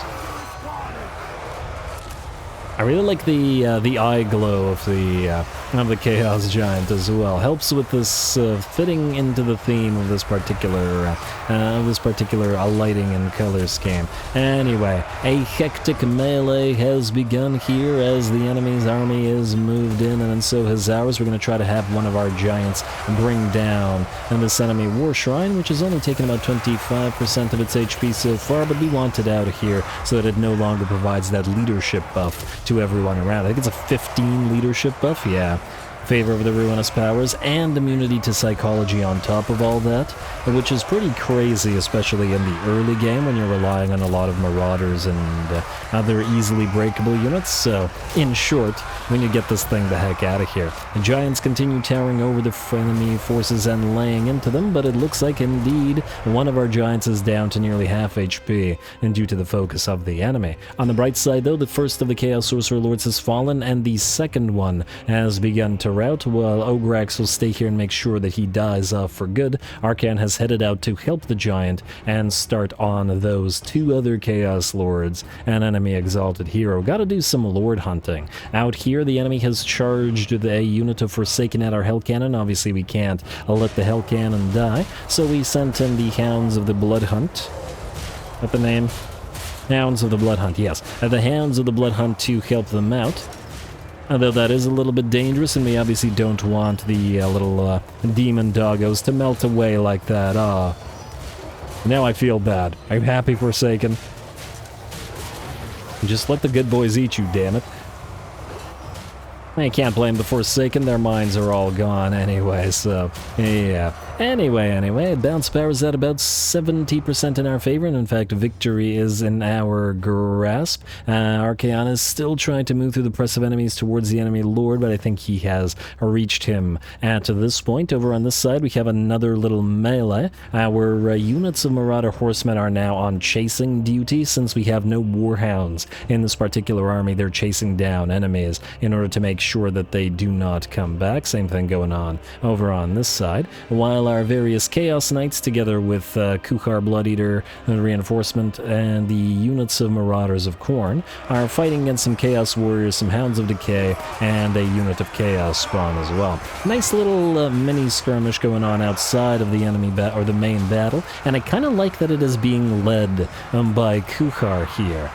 I really like the eye glow of the Chaos Giant as well. Helps with this fitting into the theme of this particular lighting and color scheme. Anyway, a hectic melee has begun here as the enemy's army is moved in, and so has ours. We're going to try to have one of our giants bring down this enemy War Shrine, which has only taken about 25% of its HP so far, but we want it out of here so that it no longer provides that leadership buff to everyone around. I think it's a 15 leadership buff, yeah. Favor of the Ruinous powers and immunity to psychology on top of all that, which is pretty crazy, especially in the early game when you're relying on a lot of marauders and other easily breakable units. So, in short, we need to get this thing the heck out of here. The giants continue towering over the enemy forces and laying into them, but it looks like indeed one of our giants is down to nearly half HP, and due to the focus of the enemy. On the bright side, though, the first of the Chaos Sorcerer Lords has fallen, and the second one has begun to rout, while Ograx will stay here and make sure that he dies off for good. Archaon has headed out to help the giant and start on those two other Chaos Lords and enemy Exalted Hero. Gotta do some Lord hunting. Out here, the enemy has charged a unit of Forsaken at our Hell Cannon. Obviously, we can't let the Hell Cannon die, so we sent in the Hounds of the Blood Hunt. What the name? Hounds of the Blood Hunt, yes. The Hounds of the Blood Hunt to help them out. Although that is a little bit dangerous, and we obviously don't want the little demon doggos to melt away like that. Now I feel bad. I'm happy, Forsaken. Just let the good boys eat you, damn it. I can't blame the Forsaken, their minds are all gone anyway, so, yeah. Anyway, bounce power is at about 70% in our favor, and in fact, victory is in our grasp. Archaon is still trying to move through the press of enemies towards the enemy lord, but I think he has reached him at this point. Over on this side, we have another little melee. Our units of Marauder Horsemen are now on chasing duty, since we have no Warhounds in this particular army. They're chasing down enemies in order to make sure that they do not come back. Same thing going on over on this side, while our various Chaos Knights, together with Kuchar Bloodeater, the Reinforcement, and the units of Marauders of Khorne, are fighting against some Chaos Warriors, some Hounds of Decay, and a unit of Chaos Spawn as well. Nice little mini skirmish going on outside of the enemy or the main battle, and I kind of like that it is being led by Kuchar here.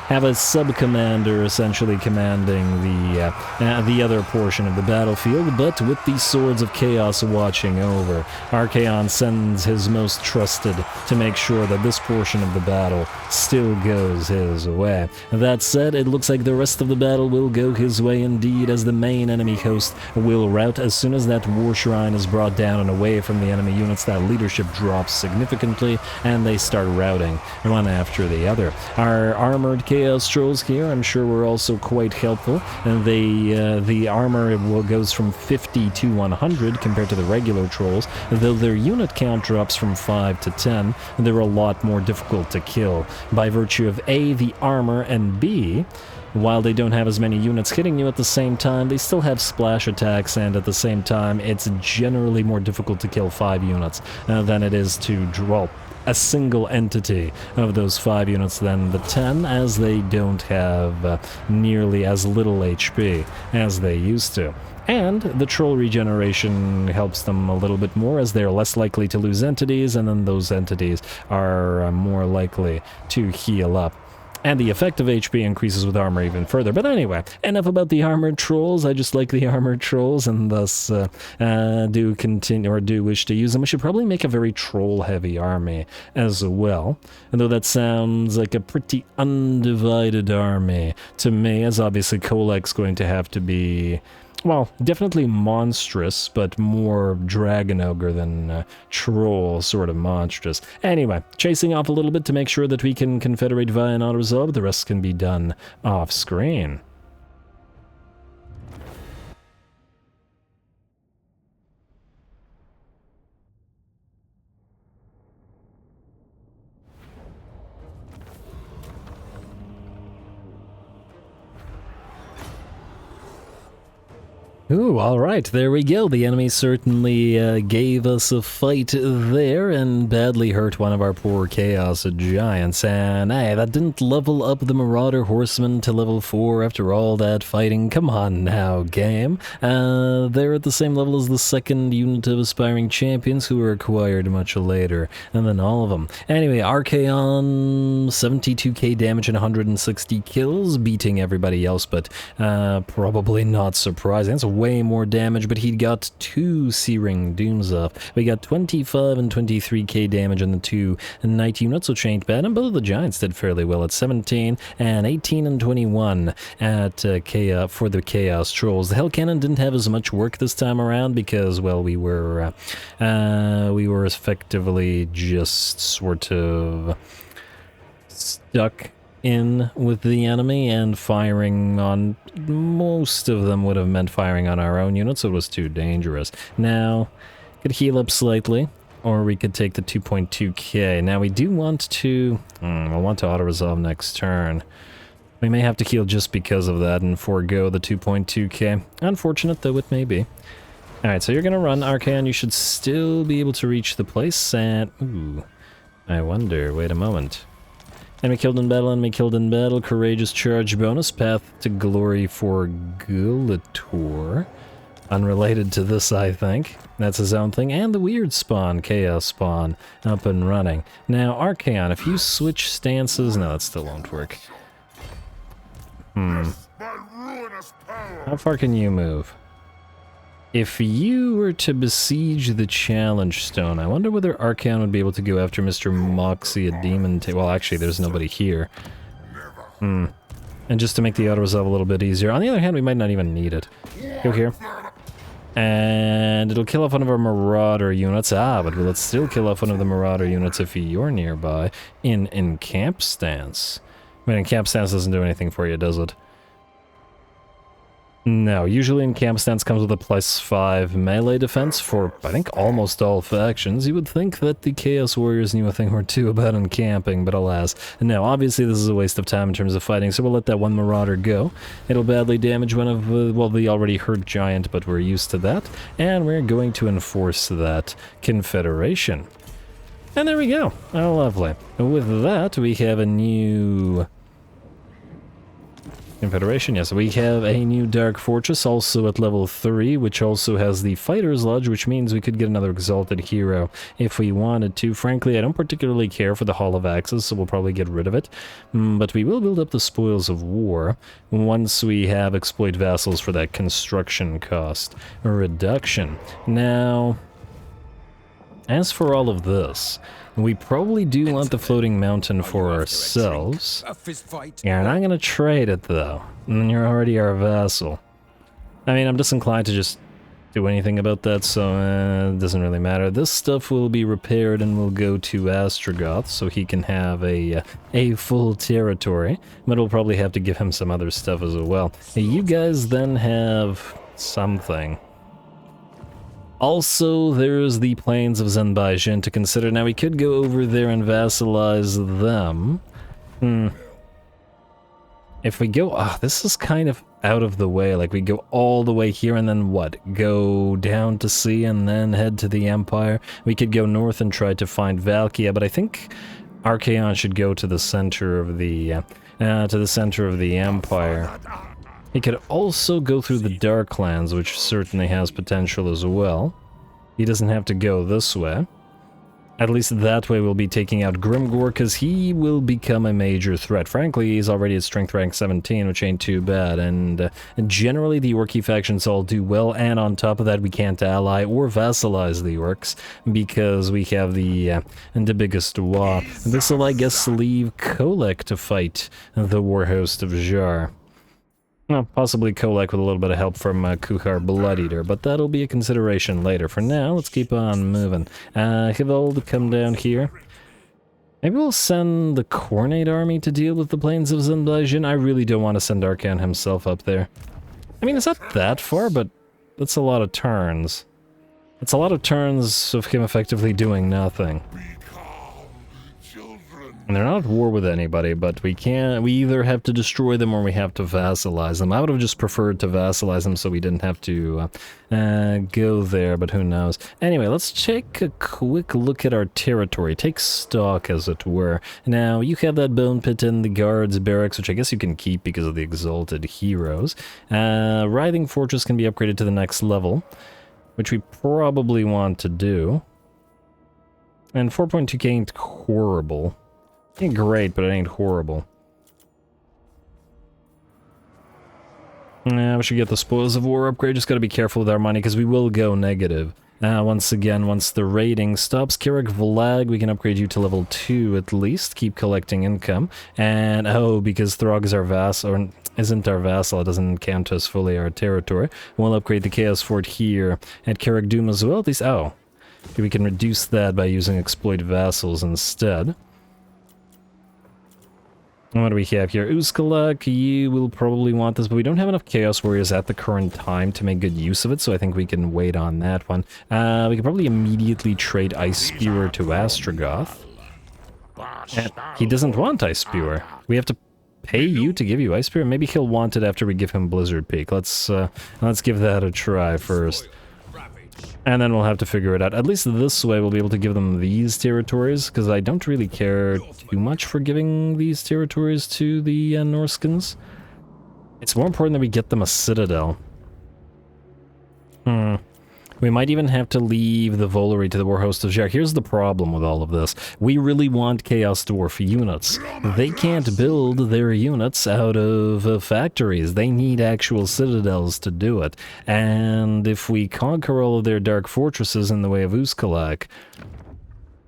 Have a sub-commander essentially commanding the other portion of the battlefield, but with the Swords of Chaos watching over. Archaon sends his most trusted to make sure that this portion of the battle still goes his way. That said, it looks like the rest of the battle will go his way indeed, as the main enemy host will rout as soon as that War Shrine is brought down and away from the enemy units. That leadership drops significantly, and they start routing one after the other. Our armored Chaos Trolls here, I'm sure, were also quite helpful, and the armor goes from 50 to 100 compared to the regular Trolls, though their unit count drops from 5 to 10, and they're a lot more difficult to kill by virtue of A, the armor, and B, while they don't have as many units hitting you at the same time, they still have splash attacks, and at the same time, it's generally more difficult to kill 5 units than it is to draw a single entity of those 5 units than the 10, as they don't have nearly as little HP as they used to. And the troll regeneration helps them a little bit more, as they're less likely to lose entities, and then those entities are more likely to heal up. And the effective HP increases with armor even further. But anyway, enough about the armored trolls. I just like the armored trolls, and thus do wish to use them. We should probably make a very troll-heavy army as well. Although that sounds like a pretty undivided army to me, as obviously Kolek's going to have to be... well, definitely monstrous, but more dragon ogre than troll sort of monstrous. Anyway, chasing off a little bit to make sure that we can confederate via an auto-resolve. The rest can be done off-screen. Ooh, alright, there we go. The enemy certainly gave us a fight there and badly hurt one of our poor Chaos Giants. And hey, that didn't level up the Marauder Horsemen to level 4 after all that fighting. Come on now, game. They're at the same level as the second unit of Aspiring Champions, who were acquired much later, and then all of them. Anyway, Archaon, 72k damage and 160 kills, beating everybody else, but probably not surprising. That's way more damage, but he got 2 Searing Dooms off. We got 25 and 23k damage on the 2 Knight units, which ain't bad, and both of the Giants did fairly well at 17 and 18 and 21 at for the Chaos Trolls. The Hell Cannon didn't have as much work this time around because, well, we were effectively just sort of stuck in with the enemy, and firing on most of them would have meant firing on our own units, so it was too dangerous. Now, could heal up slightly, or we could take the 2.2k. Now we do want to... I want to auto-resolve next turn. We may have to heal just because of that and forego the 2.2k. Unfortunate though it may be. Alright, so you're gonna run, Archaon. You should still be able to reach the place, and... ooh, I wonder, wait a moment. Enemy killed in battle, courageous charge bonus, path to glory for Gulator. Unrelated to this, I think. That's his own thing. And the weird spawn, Chaos spawn, up and running. Now, Archaon, if you switch stances... no, that still won't work. How far can you move? If you were to besiege the Challenge Stone, I wonder whether Archaon would be able to go after Mr. Moxie, a demon... well, actually, there's nobody here. And just to make the auto-resolve a little bit easier. On the other hand, we might not even need it. Go here. And it'll kill off one of our Marauder units. But will it still kill off one of the Marauder units if you're nearby? In Camp Stance. I mean, Camp Stance doesn't do anything for you, does it? No, usually in Camp Stance comes with a +5 melee defense for, I think, almost all factions. You would think that the Chaos Warriors knew a thing or two about encamping, but alas. No, obviously this is a waste of time in terms of fighting, so we'll let that one Marauder go. It'll badly damage one of, well, the already hurt Giant, but we're used to that. And we're going to enforce that Confederation. And there we go. Oh, lovely. With that, we have a new... Confederation, yes. We have a new Dark Fortress, also at level 3, which also has the Fighter's Lodge, which means we could get another Exalted Hero if we wanted to. Frankly, I don't particularly care for the Hall of Axes, so we'll probably get rid of it. But we will build up the Spoils of War once we have Exploit Vassals for that construction cost reduction. Now, as for all of this, we probably do want the Floating Mountain for ourselves. Yeah, we're not going to trade it, though. And you're already our vassal. I mean, I'm disinclined to just do anything about that, so it doesn't really matter. This stuff will be repaired and will go to Astrogoth, so he can have a full territory. But we'll probably have to give him some other stuff as well. You guys then have something. Also, there's the Plains of Zenbaijin to consider. Now, we could go over there and vassalize them. If we go... this is kind of out of the way. Like, we go all the way here and then what? Go down to sea and then head to the Empire? We could go north and try to find Valkia, but I think Archaon should go to the center of the... Empire. He could also go through the Darklands, which certainly has potential as well. He doesn't have to go this way. At least that way we'll be taking out Grimgor, because he will become a major threat. Frankly, he's already at strength rank 17, which ain't too bad, and generally the Orky factions all do well, and on top of that we can't ally or vassalize the Orcs, because we have the biggest war. This'll, I guess, leave Kolek to fight the Warhost of Zhar. Well, possibly Kolek with a little bit of help from Kuhar Bloodeater, but that'll be a consideration later. For now, let's keep on moving. Hivold, come down here. Maybe we'll send the Cornate army to deal with the Plains of Zundaijin. I really don't want to send Archaon himself up there. I mean, it's not that far, but that's a lot of turns. It's a lot of turns of him effectively doing nothing. And they're not at war with anybody, but we either have to destroy them or we have to vassalize them. I would have just preferred to vassalize them so we didn't have to go there, but who knows. Anyway, let's take a quick look at our territory. Take stock, as it were. Now, you have that bone pit in the guards barracks, which I guess you can keep because of the exalted heroes. Writhing Fortress can be upgraded to the next level, which we probably want to do. And 4.2k ain't horrible. Ain't great, but it ain't horrible. Yeah, we should get the Spoils of War upgrade. Just gotta be careful with our money, because we will go negative. Once again, once the raiding stops, Kirik Vlag, we can upgrade you to level 2 at least. Keep collecting income. And, oh, because Throg is our vassal, or isn't our vassal, it doesn't count as fully our territory. We'll upgrade the Chaos Fort here at Kirik Doom as well. At least, oh, we can reduce that by using Exploit Vassals instead. What do we have here? Uzkalak, you will probably want this, but we don't have enough Chaos Warriors at the current time to make good use of it, so I think we can wait on that one. We could probably immediately trade Ice Spewer to Astrogoth. He doesn't want Ice Spewer. We have to pay you to give you Ice Spewer? Maybe he'll want it after we give him Blizzard Peak. Let's give that a try first. And then we'll have to figure it out. At least this way we'll be able to give them these territories, because I don't really care too much for giving these territories to the Norskins. It's more important that we get them a citadel. We might even have to leave the Volary to the Warhost of Zhar. Here's the problem with all of this. We really want Chaos Dwarf units. They can't build their units out of factories. They need actual citadels to do it. And if we conquer all of their dark fortresses in the way of Uzkalak,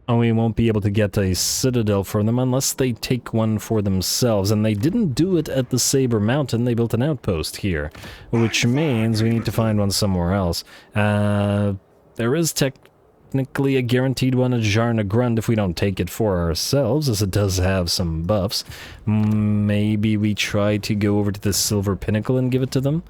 we won't be able to get a citadel for them unless they take one for themselves. And they didn't do it at the Saber Mountain. They built an outpost here, which means we need to find one somewhere else. There is technically a guaranteed one at Zharna Grund if we don't take it for ourselves, as it does have some buffs. Maybe we try to go over to the Silver Pinnacle and give it to them?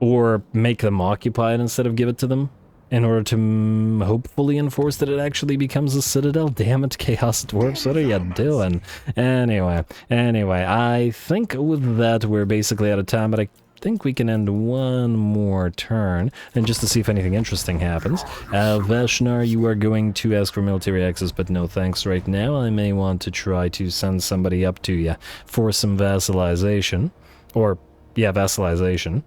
Or make them occupy it instead of give it to them? In order to hopefully enforce that it actually becomes a citadel? Damn it, Chaos Dwarfs, what are you doing? Anyway, I think with that we're basically out of time, but I think we can end one more turn, and just to see if anything interesting happens. Vashnar, you are going to ask for military access, but no thanks right now. I may want to try to send somebody up to you for some vassalization. Or, yeah, vassalization.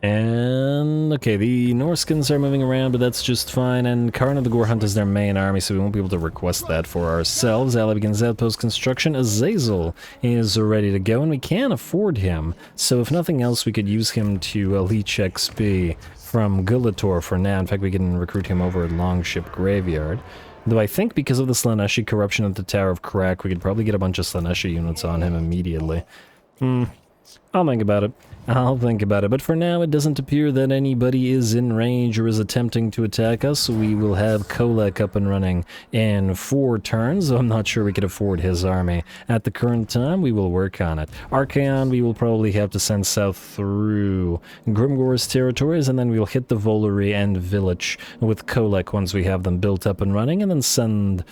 And, okay, the Norskins are moving around, but that's just fine, and Karna the Gore Hunt is their main army, so we won't be able to request that for ourselves. Ally begins outpost construction. Azazel is ready to go, and we can afford him, so if nothing else, we could use him to leech XP from Gulator for now. In fact, we can recruit him over at Longship Graveyard. Though I think because of the Slaneshi corruption at the Tower of Crack, we could probably get a bunch of Slaneshi units on him immediately. I'll think about it. But for now, it doesn't appear that anybody is in range or is attempting to attack us. We will have Kolek up and running in 4 turns, though I'm not sure we could afford his army. At the current time, we will work on it. Archaon, we will probably have to send south through Grimgor's territories, and then we'll hit the Volary and Village with Kolek once we have them built up and running, and then send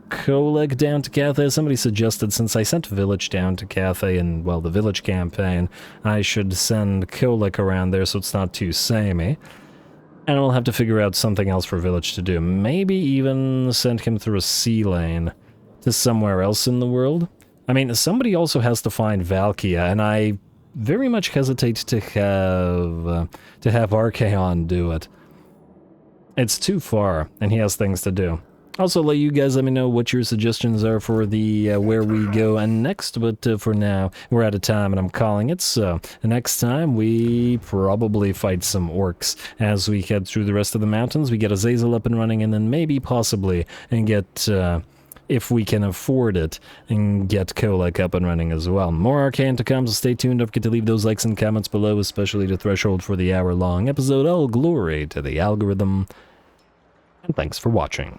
Kolek down to Cathay. Somebody suggested, since I sent Village down to Cathay in, well, the Village campaign, I should send Kolek around there so it's not too samey. And we'll have to figure out something else for Village to do. Maybe even send him through a sea lane to somewhere else in the world. I mean, somebody also has to find Valkia, and I very much hesitate to have Archaon do it. It's too far, and he has things to do. Also, let you guys let me know what your suggestions are for the where we go and next, but for now, we're out of time and I'm calling it, so next time we probably fight some orcs as we head through the rest of the mountains. We get Azazel up and running, and then maybe, possibly, and get, if we can afford it, and get Kolek up and running as well. More Archaon to come, so stay tuned. Don't forget to leave those likes and comments below, especially the threshold for the hour-long episode. All glory to the algorithm, and thanks for watching.